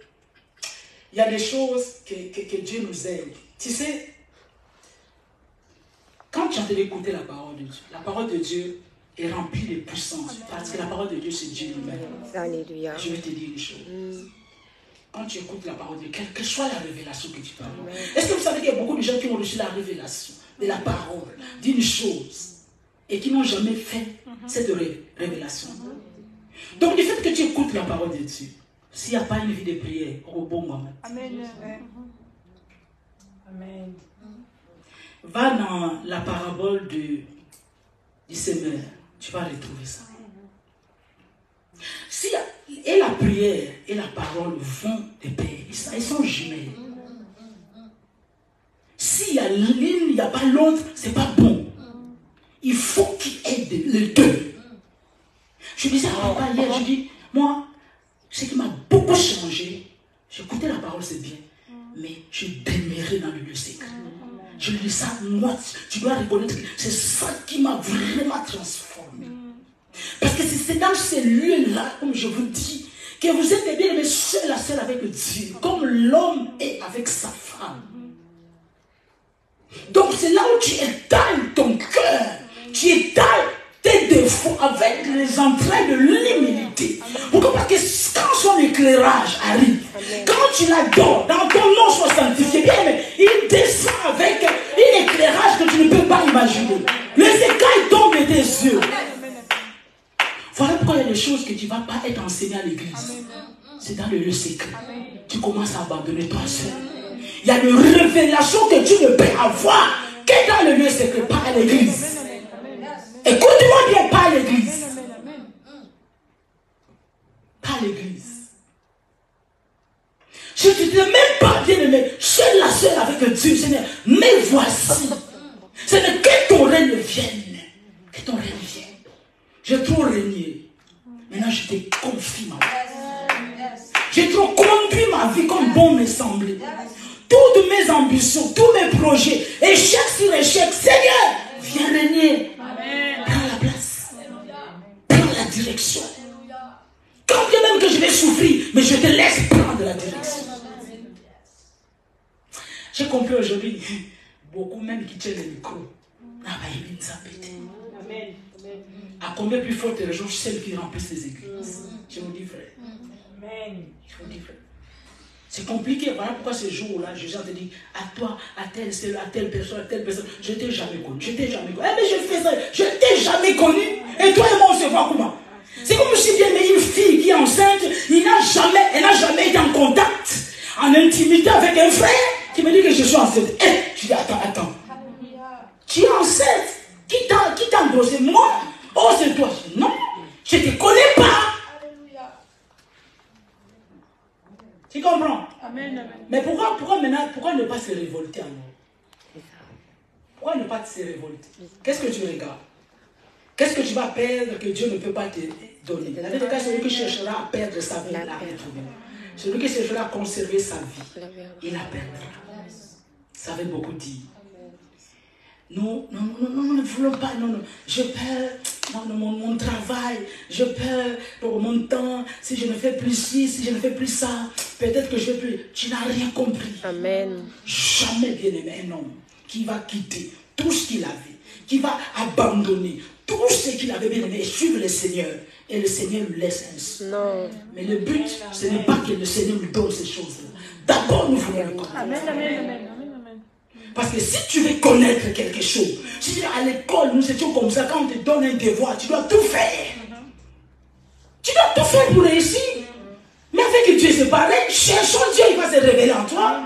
il y a des choses que Dieu nous aide. Tu sais, quand tu es en train d'écouter la parole de Dieu est remplie de puissance. Parce que la parole de Dieu, c'est Dieu lui-même. Alléluia. Je vais te dire une chose. Quand tu écoutes la parole de Dieu, quelle que soit la révélation que tu parles. Est-ce que vous savez qu'il y a beaucoup de gens qui ont reçu la révélation de la parole, d'une chose, et qui n'ont jamais fait cette révélation? Donc, du fait que tu écoutes la parole de Dieu, s'il n'y a pas une vie de prière, au bon moment. Amen. Amen. Va dans la parabole du semeur. Tu vas retrouver ça. Et la prière et la parole vont de pair. Ils sont jumelles. S'il y a l'une, il n'y a pas l'autre, ce n'est pas bon. Il faut qu'il y ait les deux. Je disais à papa hier, je dis, moi, ce qui m'a beaucoup changé, j'écoutais la parole, c'est bien, mais je demeurais dans le lieu secret. Je dis ça, moi, tu dois reconnaître que c'est ça qui m'a vraiment transformé. Parce que c'est dans ces lieux-là, comme je vous dis, que vous êtes bien aimés seul à seul avec Dieu, comme l'homme est avec sa femme. Donc c'est là où tu étales ton cœur, tu étales tes défauts avec les entrailles de l'humilité. Pourquoi? Parce que quand son éclairage arrive, quand tu l'adores, dans ton nom soit sanctifié, bien, mais il descend avec un éclairage que tu ne peux pas imaginer. Les écailles tombent des yeux. Voilà pourquoi il y a des choses que tu ne vas pas être enseigné à l'église. C'est dans le lieu secret. Tu commences à abandonner toi seul. Il y a des révélations que tu ne peux avoir que dans le lieu secret, pas à l'église. Écoute-moi bien, pas à l'église. Pas à l'église. Je ne te dis même pas, bien aimé, seul la seule avec Dieu, Seigneur. Mais voici, ce n'est que ton règne vienne. Que ton règne vienne. J'ai trop régné. Maintenant, je te confie ma vie. J'ai trop conduit ma vie comme bon me semblait. Toutes mes ambitions, tous mes projets, échec sur échec, Seigneur, viens régner. Prends la place. Prends la direction. Quand bien même que je vais souffrir, mais je te laisse prendre la direction. J'ai compris aujourd'hui, beaucoup même qui tiennent le micro. Amen. À combien plus forte raison celles qui remplissent les églises. Je vous dis, frère. Amen. Je vous dis, frère. C'est compliqué. Voilà pourquoi ce jour-là, Jésus te dit à toi, à telle personne, je ne t'ai jamais connu. Je t'ai jamais connu. Eh, mais je fais ça. Je ne t'ai jamais connu. Et toi et moi, on se voit comment? C'est comme si bien mais une fille qui est enceinte, elle n'a jamais été en contact, en intimité avec un frère qui me dit que je suis enceinte. Eh, je dis attends. Tu es enceinte. Qui t'a endossé? Moi? Oh, c'est toi. Je dis, non, je ne te connais pas. Tu comprends? Amen. Mais pourquoi ne pas se révolter alors? Pourquoi ne pas se révolter? Qu'est-ce que tu regardes? Qu'est-ce que tu vas perdre que Dieu ne peut pas te donner? La vérité, celui qui cherchera à perdre sa vie, il la retrouvera. Celui qui cherchera à conserver sa vie, il la perdra. Ça veut beaucoup dire. Nous ne voulons pas, je perds mon travail, je perds mon temps, si je ne fais plus ci, si je ne fais plus ça, peut-être que je ne vais plus. Tu n'as rien compris. Amen. Jamais, bien-aimé, un homme qui va quitter tout ce qu'il avait, qui va abandonner tout ce qu'il avait bien aimé et suivre le Seigneur. Et le Seigneur lui laisse ainsi. Non. Mais le but, ce n'est pas que le Seigneur lui donne ces choses-là. D'abord, nous voulons le connaître. Amen, amen, amen. Parce que si tu veux connaître quelque chose, si à l'école, nous étions comme ça, quand on te donne un devoir, tu dois tout faire. Tu dois tout faire pour réussir. Mais avec Dieu, c'est pareil. Cherchons Dieu, il va se révéler en toi.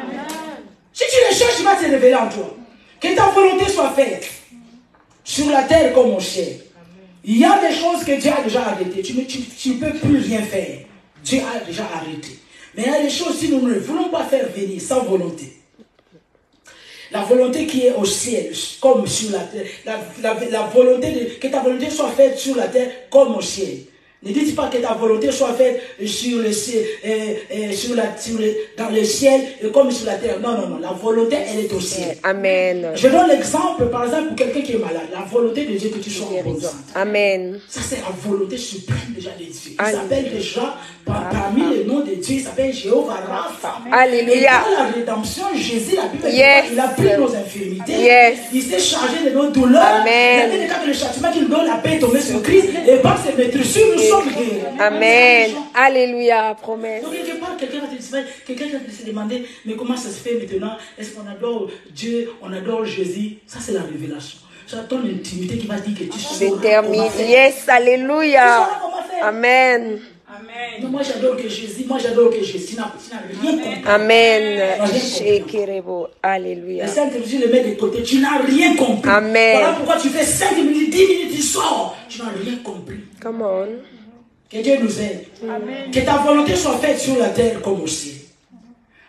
Si tu le cherches, il va se révéler en toi. Que ta volonté soit faite sur la terre comme au ciel. Il y a des choses que Dieu a déjà arrêtées. Tu ne peux plus rien faire. Dieu a déjà arrêté. Mais il y a des choses, si nous ne voulons pas faire venir sans volonté. La volonté qui est au ciel, comme sur la terre. La volonté que ta volonté soit faite sur la terre comme au ciel. Ne dites pas que ta volonté soit faite sur le ciel, dans le ciel et comme sur la terre. Non, non, non. La volonté, elle est au ciel. Amen. Je donne l'exemple, par exemple, pour quelqu'un qui est malade. La volonté de Dieu que tu sois en bonne santé. Amen. Ça, c'est la volonté suprême déjà de Dieu. Il s'appelle déjà, parmi les noms de Dieu, il s'appelle Jéhovah Rapha. Alléluia. Et dans la rédemption, Jésus, la Bible dit, il a pris nos infirmités. Il s'est chargé de nos douleurs. Amen. Il a fait le cas que le châtiment qu'il donne, la paix est tombée sur Christ. Et par ses maîtrises, nous sommes guéris. Amen. Alléluia. Promesse. Donc, quelque part, quelqu'un va se demander, mais comment ça se fait maintenant? Est-ce qu'on adore Dieu, on adore Jésus? Ça, c'est la révélation. C'est ton intimité qui va dire que tu sauras comment faire. Yes, alléluia. Tu sauras comment faire. Amen. Non, moi j'adore que Jésus, tu n'as rien compris. Amen. Shekerebo. Alléluia. Le Saint-Esprit le met de côté, tu n'as rien compris. Amen. Voilà pourquoi tu fais 5 minutes, 10 minutes, tu sors. Tu n'as rien compris. Come on. Que Dieu nous aide. Amen. Que ta volonté soit faite sur la terre comme au ciel.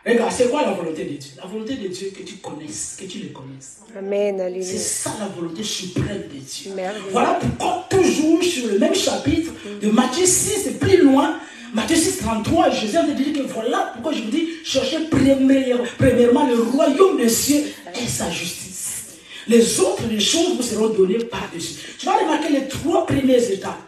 Regarde, c'est quoi la volonté de Dieu? La volonté de Dieu, que tu connaisses, que tu le connaisses. Amen, alléluia. C'est ça la volonté suprême de Dieu. Merveilleux. Voilà pourquoi toujours sur le même chapitre de Matthieu 6, c'est plus loin. Matthieu 6, 33, Jésus a dit que voilà pourquoi je vous dis, cherchez premièrement le royaume des cieux et sa justice. Les autres choses vous seront données par-dessus. Tu vas remarquer les 3 premières étapes.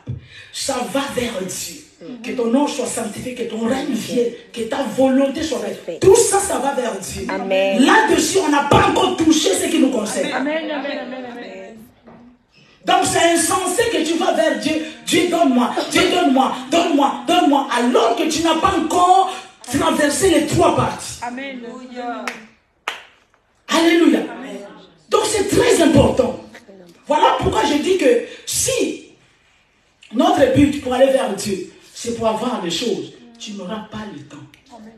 Ça va vers Dieu. Que ton nom soit sanctifié, que ton règne vienne, que ta volonté soit faite. Tout ça, ça va vers Dieu. Amen. Là-dessus, on n'a pas encore touché ce qui nous concerne. Amen, amen, amen, amen. Donc c'est insensé que tu vas vers Dieu. Dieu donne-moi, Dieu donne-moi, donne-moi, donne-moi. Alors que tu n'as pas encore traversé les 3 parties. Amen. Alléluia. Amen. Donc c'est très important. Voilà pourquoi je dis que si notre but pour aller vers Dieu, c'est pour avoir les choses, tu n'auras pas le temps. Amen.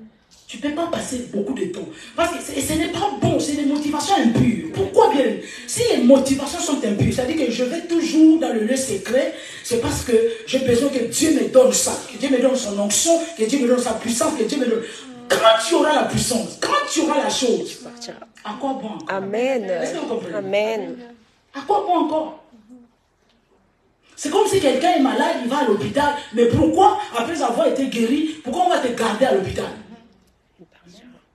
Tu ne peux pas passer beaucoup de temps. Parce que ce n'est pas bon, c'est des motivations impures. Pourquoi bien? Si les motivations sont impures, c'est-à-dire que je vais toujours dans le lieu secret, c'est parce que j'ai besoin que Dieu me donne ça, que Dieu me donne son onction, que Dieu me donne sa puissance, que Dieu me donne... Quand tu auras la puissance, quand tu auras la chose, à quoi bon encore? Amen. Est-ce que vous comprenez? Amen. À quoi bon encore? C'est comme si quelqu'un est malade, il va à l'hôpital. Mais pourquoi, après avoir été guéri, pourquoi on va te garder à l'hôpital?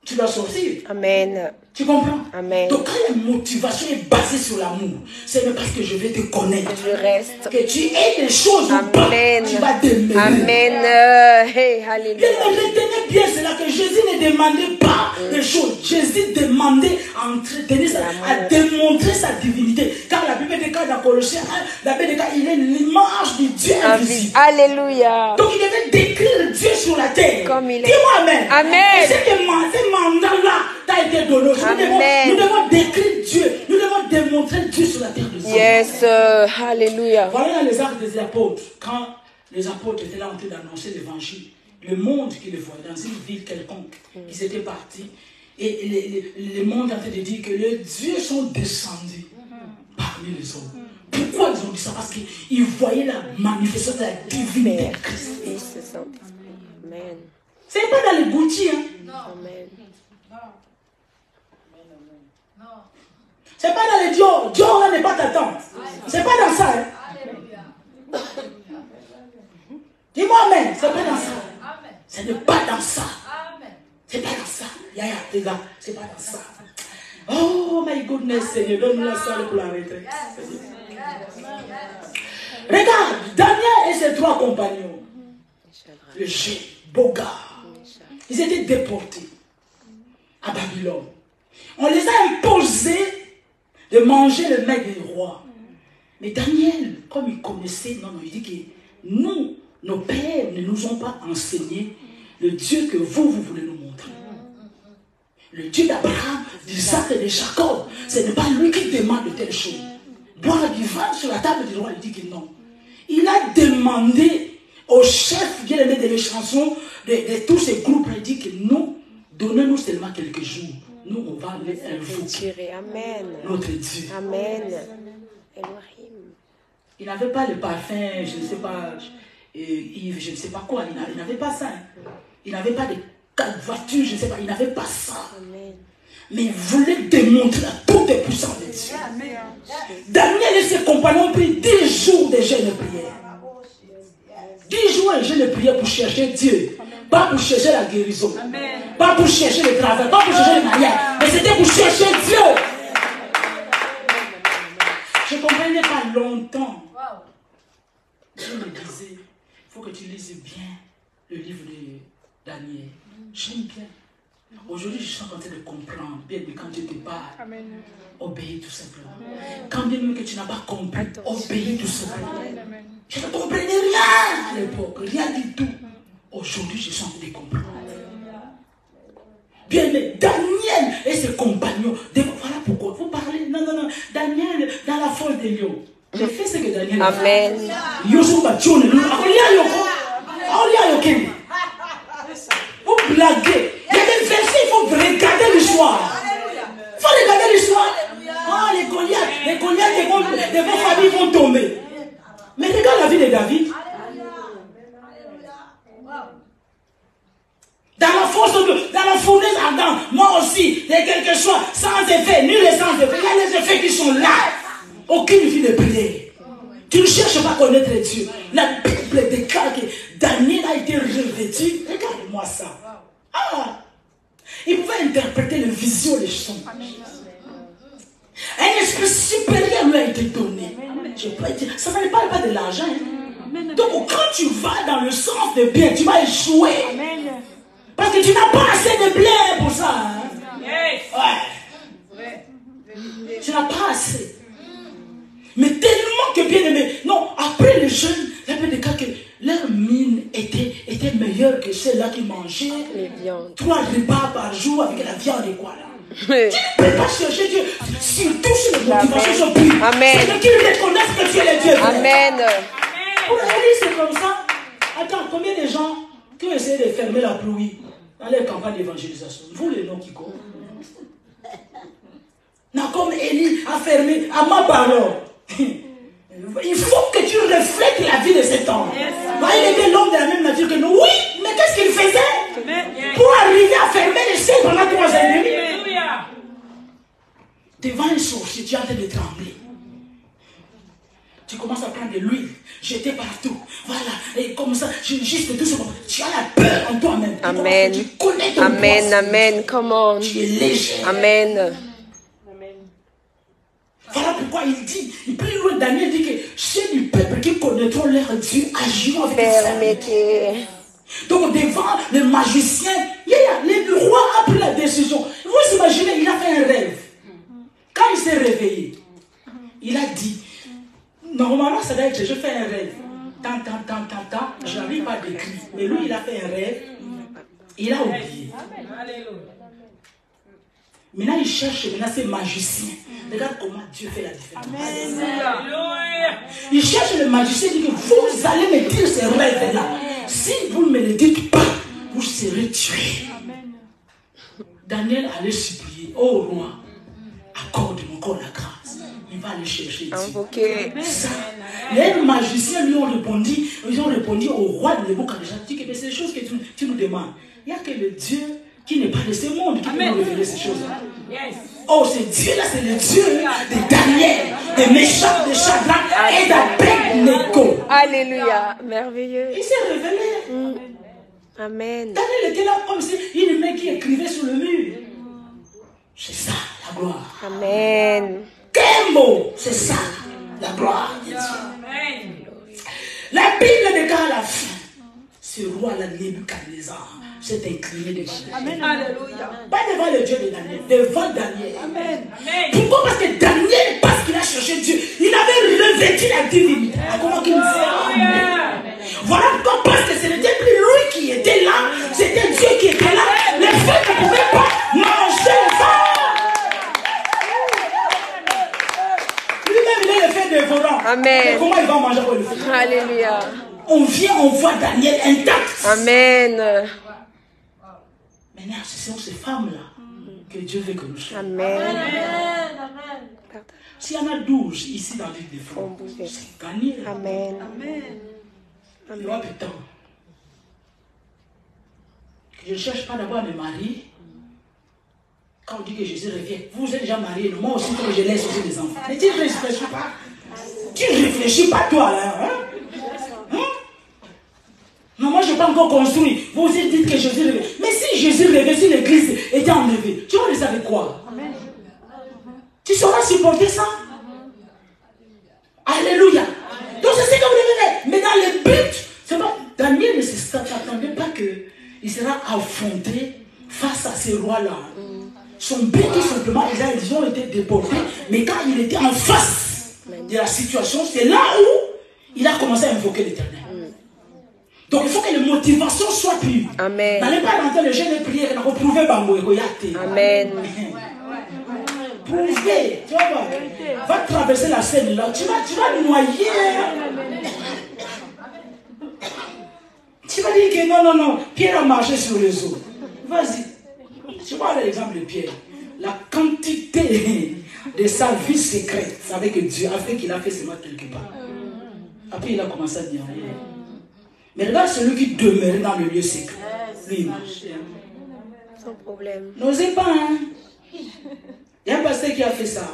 Tu dois sortir. Amen. Tu comprends? Amen. Donc quand la motivation est basée sur l'amour, c'est parce que je vais te connaître. Je reste. Que tu aies des choses ou pas, Amen. tu vas demeurer. Amen. Hey, alléluia. Retenez bien cela, que Jésus ne demandait pas des choses. Jésus demandait à entretenir, à démontrer sa divinité. Car la Bible déclare dans Colossiens 1, la Bible déclare il est l'image du Dieu invisible. Alléluia. Donc il devait décrire Dieu sur la terre. Comme il est. Dis-moi Amen. Amen. Ce mandat-là t'a été donné. Nous devons décrire Dieu. Nous devons démontrer Dieu sur la terre de Dieu. Yes. Alléluia. Voilà les actes des apôtres. Quand les apôtres étaient là en train d'annoncer l'évangile, le monde qui les voit dans une ville quelconque, ils étaient partis. Et le monde est en train de dire que les dieux sont descendus parmi les hommes. Pourquoi ils ont dit ça? Parce qu'ils voyaient la manifestation de la divinité de Christ. Amen. Ce n'est pas dans les gouttières. Hein. Amen. Ce n'est pas dans les Dior. Dior n'est pas ta tante. Ce n'est pas dans ça. Hein. Dis-moi amen, c'est pas dans ça. Ce n'est pas dans ça. C'est pas dans ça. Yaya, les gars, c'est pas dans ça. Oh my goodness, Seigneur, donne-nous la salle pour la retraite. Regarde, Daniel et ses 3 compagnons, le jeune, beau gars, ils étaient déportés à Babylone. On les a imposés de manger le mets des rois. Mais Daniel, comme il connaissait, il dit que nous, nos pères ne nous ont pas enseigné le Dieu que vous voulez nous montrer. Le Dieu d'Abraham, d'Isaac et de Jacob, ce n'est pas lui qui demande de telles choses. Boire du vin sur la table du roi, il dit que non. Il a demandé au chef bien-aimé de les chansons, de tous ces groupes, il dit que nous, donnez-nous seulement quelques jours. Nous, on va les invoquer. Amen. Notre Dieu. Amen. Il n'avait pas le parfum, je ne sais pas, Yves, je ne sais pas quoi. Il n'avait pas ça. Il n'avait pas de voiture, je ne sais pas. Il n'avait pas ça. Amen. Mais il voulait démontrer la toute puissance de Dieu. Daniel et ses compagnons ont pris 10 jours de jeûne et prière. 10 jours de jeûne et prière pour chercher Dieu. Pas pour chercher la guérison. Pas pour chercher le travail. Pas pour chercher le mariage. Mais c'était pour chercher Dieu. Je ne comprenais pas longtemps. Je me disais, il faut que tu lises bien le livre de Daniel. J'aime bien. Aujourd'hui, je suis en train de comprendre. Bien que quand Dieu te parle, obéis tout simplement. Quand bien même que tu n'as pas compris, obéis tout simplement. Je ne comprenais rien à l'époque, rien du tout. Aujourd'hui, je suis en train de comprendre. Bien, mais Daniel et ses compagnons, voilà pourquoi vous parlez. Non, Daniel dans la fosse des lions. J'ai fait ce que Daniel a fait. Amen. Vous blaguez. Il y a des versets, il faut regarder l'histoire. Il faut regarder l'histoire. Ah, les Goliaths de vos familles vont tomber. Mais regarde la vie de David. Dans la fournaise ardente, moi aussi, il y a quelque chose sans effet, nul et sans effet. Il y a les effets qui sont là. Aucune vie de prière. Tu ne cherches pas à connaître Dieu. La Bible déclare que Daniel a été revêtu. Regarde-moi ça. Ah! Il pouvait interpréter les visions des sons. Un esprit supérieur lui a été donné. Ça ne parle pas de l'argent. Donc quand tu vas dans le sens de bien, tu vas échouer. Parce que tu n'as pas assez de blé pour ça. Ouais. Tu n'as pas assez. Mais tellement que bien aimé. Non, après le jeûne, la Bible déclare que leur mine était meilleure que celle-là qui mangeait 3 repas par jour avec la viande et quoi là. Tu ne peux pas chercher Dieu. Surtout sur les motivations sont plus. C'est qu'ils reconnaissent que tu es le Dieu. Amen. Pour Élie, c'est comme ça. Attends, combien de gens qui ont essayé de fermer la pluie dans les campagnes d'évangélisation? Vous les noms qui comptent. Non, comme Élie a fermé à ma parole. Il faut que tu reflètes la vie de cet homme. Il était l'homme de la même nature que nous. Oui, mais qu'est-ce qu'il faisait pour arriver à fermer les cieux pendant 3 ans et demi? Devant un sorcier, tu es en train de trembler. Tu commences à prendre de l'huile, jeter partout. Voilà, et comme ça, juste tout ce moment. Tu as la peur en toi-même. Amen. Tu connais ton Amen, poids. amen. Come on. Tu es léger. Amen. Voilà pourquoi il dit, plus loin, Daniel dit que ceux du peuple qui connaîtront leur Dieu agiront avec Permettez. Donc devant le magicien, le roi a pris la décision. Vous imaginez, il a fait un rêve. Quand il s'est réveillé, il a dit, normalement ça doit être, je fais un rêve. Tant, je n'arrive pas d'écrire. Mais lui, il a fait un rêve, il a oublié. Maintenant, il cherche ces magiciens. Regarde comment Dieu fait la différence. Amen. Il cherche le magicien, il dit que vous allez me dire ces rêves-là. Si vous ne me le dites pas, vous serez tués. Daniel allait supplier, oh roi, accorde-moi encore la grâce. Il va aller chercher Dieu. Ça. Les magiciens lui ont répondu, au roi de Nebuchadnezzar, dit que c'est des choses que tu nous demandes. Il n'y a que le Dieu qui n'est pas de ce monde qui peut nous révéler ces choses-là. Oh, ce Dieu-là, c'est le Dieu de Daniel, de Meshach, de Shadrach et d'Abednego. Abednego. Alléluia. Merveilleux. Il s'est révélé. Amen. Daniel était là comme si il mec qui écrivait sur le mur. C'est ça, la gloire. Amen. Quel mot, c'est ça, la gloire de Dieu. La Bible déclare à la fin. Ce roi-là, Nebuchadnezzar, s'est incliné devant Daniel. Alléluia. Pas devant le Dieu de Daniel, devant Daniel. Amen. Pourquoi? Parce que Daniel, parce qu'il a cherché Dieu, il avait revêtu la divinité. Comment qu'il disait? Voilà pourquoi, parce que ce n'était plus lui qui était là, c'était Dieu qui était là. Les feux ne pouvaient pas manger ça. Lui-même, il est le fait dévorant. Amen. Et comment il va manger pour le feu? Alléluia. On vient, on voit Daniel intact. Amen. Maintenant, ce sont ces femmes-là que Dieu veut que nous soyons. Amen. S'il y en a 12 ici dans l'île de France, c'est gagné. Amen. Il y aura du temps. Je ne cherche pas d'abord à me marier. Quand on dit que Jésus revient, vous êtes déjà marié, moi aussi, quand je laisse aussi des enfants. Mais tu ne réfléchis pas. Tu ne réfléchis pas, toi, là. Hein? Non, moi, je n'ai pas encore construit. Vous aussi dites que Jésus revient. Mais si Jésus revient, si l'église était enlevée, tu vas laisser avec quoi? Tu sauras supporter ça? Alléluia. Donc, c'est ce que vous devez faire. Mais dans le but, c'est pas. Daniel ne s'attendait pas qu'il sera affronté face à ces rois-là. Son but, tout simplement, ils ont été déportés. Mais quand il était en face de la situation, c'est là où il a commencé à invoquer l'Éternel. Donc il faut que les motivations soient pures. Amen. N'allez pas rentrer le jeûne et prier, prouver Bambo. Amen. Prouver, tu vas voir. Va traverser la scène là, tu vas noyer. Tu vas dire que non, Pierre a marché sur les eaux. Vas-y. Tu vois l'exemple de Pierre. La quantité de sa vie secrète, avec Dieu, afin qu'il a fait seulement quelque part. Après, il a commencé à dire. Mais regarde celui qui demeurait dans le lieu secret. Lui, il marche. Sans problème. N'osez pas, hein. Il y a un pasteur qui a fait ça.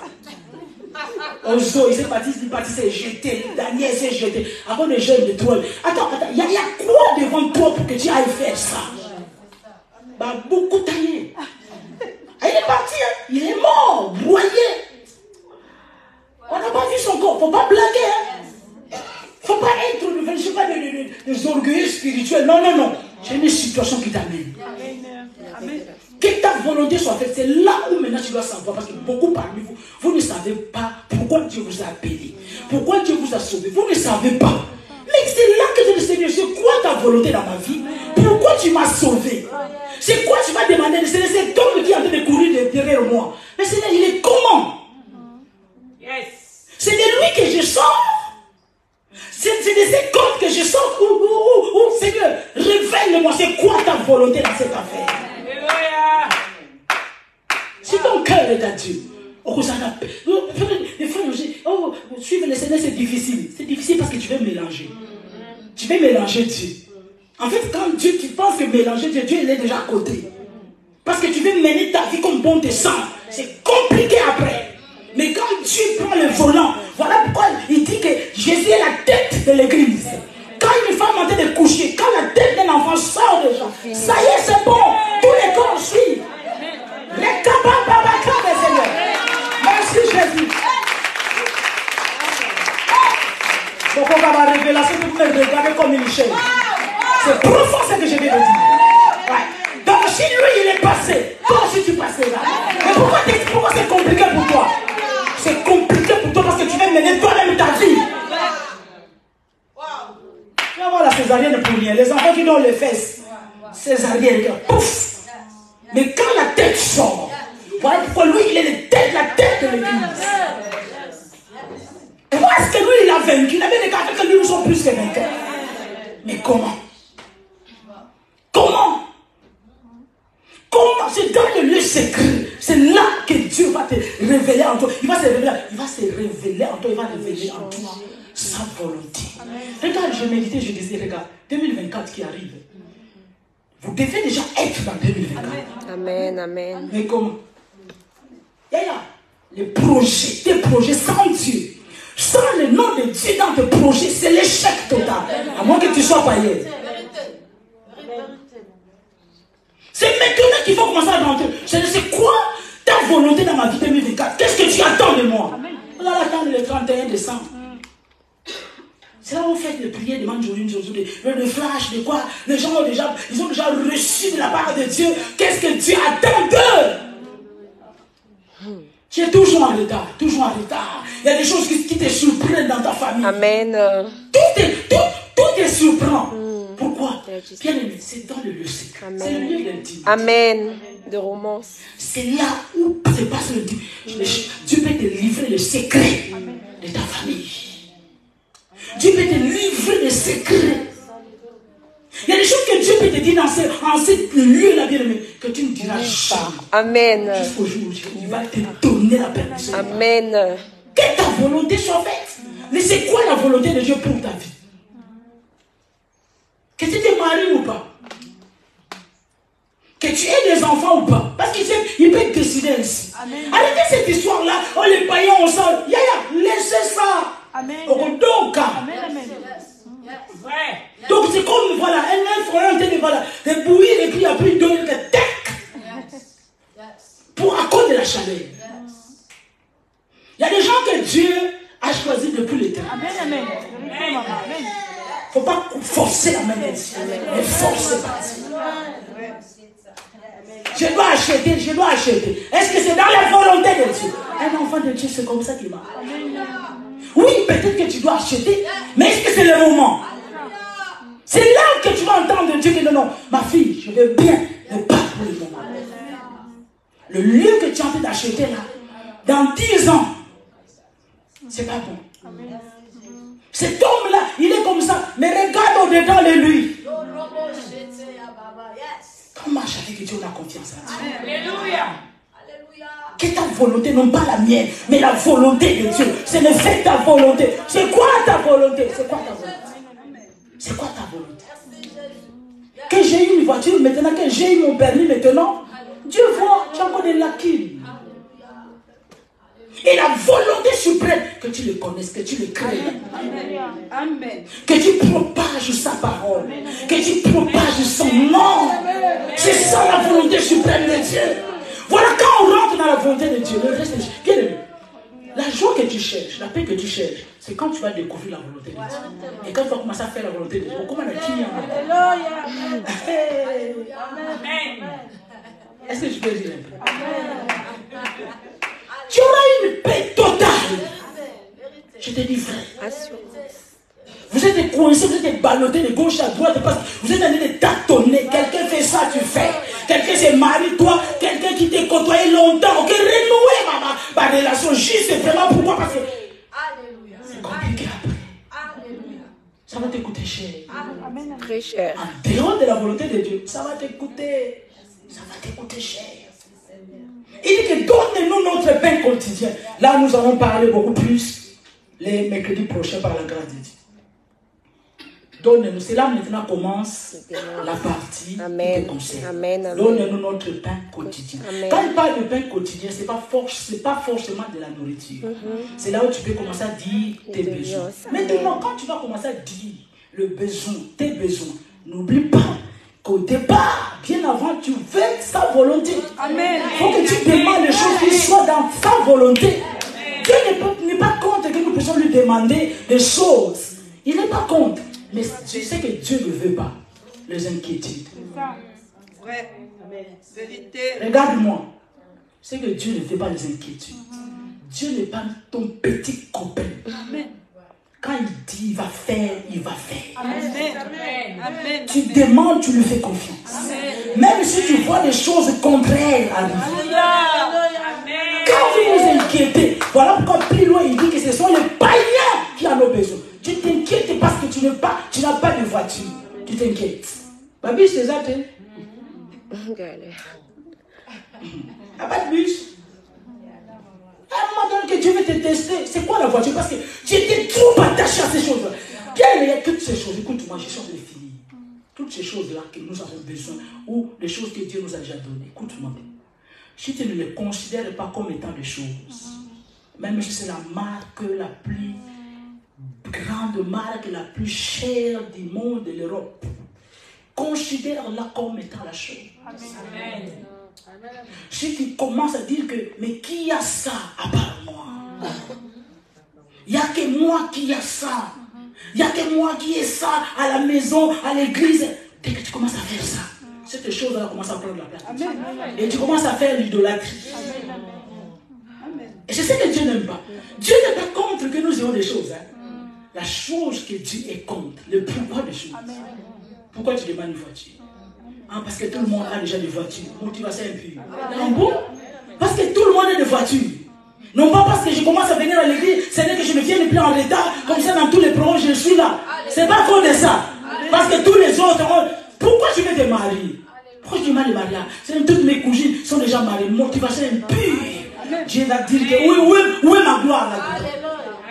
Au zoo, il s'est parti, s'est jeté. Daniel s'est jeté. Avant le jeûne de toi. Attends, il y a quoi devant toi pour que tu ailles faire ça? Bah, beaucoup taillé. Ah, il est parti, hein. Il est mort, broyé. On n'a pas vu son corps. Faut pas blaguer, hein. Faut pas être, je ne sais pas, des orgueilleux spirituels. Non. C'est une situation qui t'amène. Que ta volonté soit faite, c'est là où maintenant tu dois savoir. Parce que beaucoup parmi vous, vous ne savez pas pourquoi Dieu vous a appelé. Pourquoi Dieu vous a sauvé. Vous ne savez pas. Mais c'est là que je dis, Seigneur, c'est quoi ta volonté dans ma vie? Pourquoi tu m'as sauvé? C'est quoi tu m'as demandé? C'est cet homme qui est en train de courir derrière moi. Mais Seigneur, il est comment? C'est de lui que je sors. C'est de ces côtes que je sors. Seigneur, révèle-moi, c'est quoi ta volonté dans cette affaire? Si ton cœur est à Dieu, suivre le Seigneur, c'est difficile. C'est difficile parce que tu veux mélanger. Tu veux mélanger Dieu. En fait, quand Dieu, tu penses que mélanger Dieu, Dieu il est déjà à côté. Parce que tu veux mener ta vie comme bon te semble. C'est compliqué après. Mais quand Dieu prend le volant, voilà pourquoi il dit que Jésus est la tête de l'église. Quand une femme est en train de coucher, quand la tête d'un enfant sort déjà, ça y est, c'est bon. Tous les corps suivent. Les capables, Seigneur. Merci Jésus. Pourquoi on va révélation que vous me regardez comme une chaîne? C'est profond ce que je vais vous dire. Ouais. Donc si lui il est passé, toi aussi tu passes là. Mais pourquoi c'est compliqué pour toi? C'est compliqué pour toi parce que tu veux mener toi-même ta vie. Tu vas voir la césarienne pour rien. Les enfants qui donnent les fesses. Césarienne, pouf. Mais quand la tête sort, voilà pourquoi lui il est la tête de l'église. Et moi est-ce que lui il a vaincu? Il avait des gars que lui nous sont plus que vainqueurs. Mais comment? Comment? C'est dans le lieu secret. C'est là que Dieu va te révéler en toi. Il va se révéler en toi. Il va révéler en toi sa volonté. Regarde, je méditais, je disais, regarde, 2024 qui arrive. Vous devez déjà être dans 2024. Amen. Mais comment? Yaya, les projets, des projets sans Dieu sans le nom de Dieu dans tes projets, c'est l'échec total. À moins que tu sois païen. C'est maintenant qu'il faut commencer à rentrer. C'est quoi ta volonté dans ma vie 2024? Qu'est-ce que tu attends de moi? On va attendre le 31 décembre. C'est là où on fait les prières, demande le flash, de quoi? Les gens ont déjà reçu de la part de Dieu. Qu'est-ce que Dieu attend d'eux? Tu es toujours en retard, toujours en retard. Il y a des choses qui te surprennent dans ta famille. Amen. Tout te surprend. Pourquoi? Bien aimé, c'est dans le lieu secret. C'est le lieu d'intimité. Amen. De romance. C'est là où se passe le Dieu. Dieu peut te livrer le secret de ta famille. Dieu peut te livrer le secret. Il y a des choses que Dieu peut te dire dans ce lieu-là, bien aimé, que tu ne diras jamais. Amen. Jusqu'au jour où il va te donner la permission. Amen. Que ta volonté soit faite. Mais c'est quoi la volonté de Dieu pour ta vie? Que tu te maries ou pas? Que tu aies des enfants ou pas? Parce qu'il peut décider ainsi. Amen. Arrêtez cette histoire-là. Oh, les païens, on sort. Laissez ça. Amen. Donc, donc c'est comme, voilà, un frère de bouillir et puis il a pris donner le tec. Pour à cause de la chaleur. Il y a des gens que Dieu a choisi depuis le temps. Amen, amen. Il ne faut pas forcer la main de Dieu. Mais forcer pas. Je dois acheter. Est-ce que c'est dans la volonté de Dieu? Un enfant de Dieu, c'est comme ça qu'il va. Oui, peut-être que tu dois acheter, mais est-ce que c'est le moment? C'est là que tu vas entendre Dieu que non, ma fille, je veux bien, mais pas pour le moment. Le lieu que tu es en train d'acheter là, dans 10 ans, c'est pas bon. Cet homme-là, il est comme ça, mais regarde au-dedans de lui. Quand on marche avec Dieu, on a confiance en Dieu. Alléluia. Que ta volonté, non pas la mienne, mais la volonté de Dieu. C'est le fait de ta volonté. C'est quoi ta volonté? C'est quoi ta volonté? C'est quoi ta volonté? Que j'ai eu une voiture maintenant, que j'ai eu mon permis maintenant, Dieu voit, tu as encore des lacunes. Et la volonté suprême, que tu le connaisses, que tu le crées. Amen. Que tu propages sa parole. Que tu propages son nom. C'est ça la volonté suprême de Dieu. Voilà, quand on rentre dans la volonté de Dieu, le reste, bien aimé, la joie que tu cherches, la paix que tu cherches, c'est quand tu vas découvrir la volonté de Dieu. Et quand tu vas commencer à faire la volonté de Dieu, comment la qui Alléluia. est-ce que je peux dire un peu? Tu auras une paix totale. Je te dis vrai. Vous êtes coincés, vous êtes ballottés de gauche à droite, parce que vous êtes en train de tâtonner. Quelqu'un fait ça, tu fais. Quelqu'un s'est marié, toi. Quelqu'un qui t'a côtoyé longtemps. Ok, renouer ma relation. Juste vraiment pourquoi? Parce que c'est compliqué après. Ça va te coûter cher. Très cher. En dehors de la volonté de Dieu, ça va te coûter. Ça va te coûter cher. Il dit que donne-nous notre pain quotidien. Là, nous allons parler beaucoup plus les mercredis prochains par la grâce de Dieu. Donne-nous, c'est là maintenant commence la partie qui te concerne. Donne-nous notre pain quotidien. Amen. Quand il parle de pain quotidien, ce n'est pas forcément de la nourriture. C'est là où tu peux commencer à dire tes besoins. Maintenant, quand tu vas commencer à dire le besoin, tes besoins, n'oublie pas qu'au départ, bien avant, tu veux sa volonté. Amen. Il faut que tu demandes les choses qui soient dans sa volonté. Dieu n'est pas contre que nous puissions lui demander des choses. Il n'est pas contre. Mais tu sais que Dieu ne veut pas les inquiétudes. Vrai. Vérité. Regarde-moi. C'est que Dieu ne veut pas les inquiétudes. Dieu n'est pas ton petit copain. Amen. Quand il dit il va faire, il va faire. Amen. Amen. Tu demandes, tu lui fais confiance. Amen. Même si tu vois des choses contraires arriver. Quand vous vous inquiétez, voilà pourquoi plus loin il dit que ce sont les païens qui en ont besoin. Tu t'inquiètes parce que tu n'as pas de voiture. Tu t'inquiètes. Babi, c'est ça, tu Galère. Il n'y a pas de bus. À un moment donné que Dieu veut te tester, c'est quoi la voiture? Parce que tu étais trop attaché à ces choses-là. Bien, il y a toutes ces choses. Écoute-moi, je suis en train de finir. Toutes ces choses-là que nous avons besoin, ou les choses que Dieu nous a déjà données. Écoute-moi. Si tu ne les considères pas comme étant des choses, même si c'est la marque la plus grande marque la plus chère du monde de l'Europe. Considère-la comme étant la chose. Amen. Si tu commences à dire que, mais qui a ça à part moi? Il n'y a que moi qui a ça. Il n'y a que moi qui ai ça à la maison, à l'église. Dès que tu commences à faire ça, cette chose-là commence à prendre la place. Et tu commences à faire l'idolâtrie. Et c'est ce que Dieu n'aime pas. Dieu n'est pas contre que nous ayons des choses. La chose que Dieu est contre, le pourquoi des choses. Pourquoi tu demandes une voiture? Parce que tout le monde a déjà des voitures. Motivation impure. Bon? Parce que tout le monde a des voitures. Non pas parce que je commence à venir à l'église, c'est que je ne viens plus en retard, comme ça dans tous les programmes je suis là. C'est pas à cause de ça. Parce que tous les autres, pourquoi je vais te marier? Pourquoi tu m'as le mariage? C'est toutes mes cousines sont déjà mariées. Motivation impure. Dieu va dire que où est ma gloire là?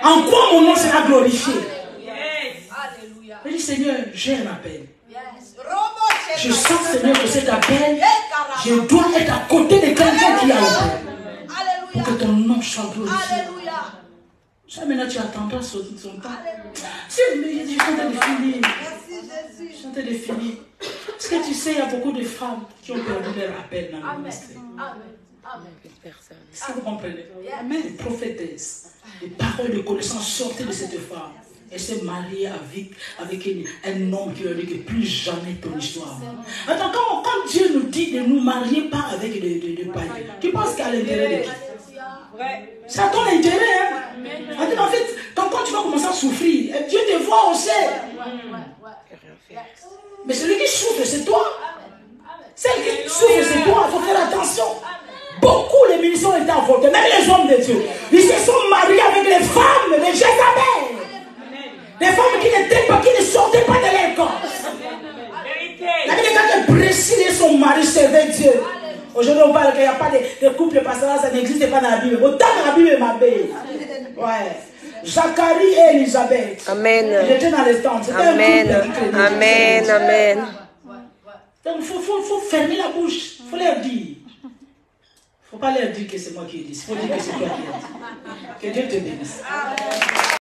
En quoi mon nom sera glorifié? Je dis Seigneur, j'ai un appel. Je sens Seigneur que cet appel, je dois être à côté de quelqu'un qui a appel. Pour que ton nom soit glorifié. Ça maintenant tu attendras son temps. Je suis en train de finir. Je suis en train de finir. Est-ce que tu sais, il y a beaucoup de femmes qui ont perdu leur appel dans le ministère. Est-ce que vous comprenez? Des prophétesses, des paroles de connaissance sortaient de cette femme. Elle s'est mariée avec un homme qui lui a dit que plus jamais ton histoire. Attends, quand Dieu nous dit de nous marier pas avec des païens, tu penses qu'à l'intérêt de qui? C'est à ton intérêt. En fait, quand tu vas commencer à souffrir, Dieu te voit aussi. Mais celui qui souffre, c'est toi. Celle qui souffre, c'est toi. Il faut faire attention. Beaucoup les ministres ont été avortés, même les hommes de Dieu. Ils se sont mariés avec les femmes de Jézabel. Des femmes qui n'étaient pas, qui ne sortaient pas de leur corps. La Bible dit que Priscille et son mari servaient Dieu. Aujourd'hui, on parle qu'il n'y a pas de couple pastoral, ça n'existe pas dans la Bible. Autant que la Bible est ma belle. Ouais. Zacharie et Elisabeth. Amen. Ils étaient dans les tentes. Amen. Amen. Amen. Donc, il faut fermer la bouche. Il faut leur dire. Il ne faut pas leur dire que c'est moi qui ai dit. Il faut dire que c'est toi qui as dit. Que Dieu te bénisse.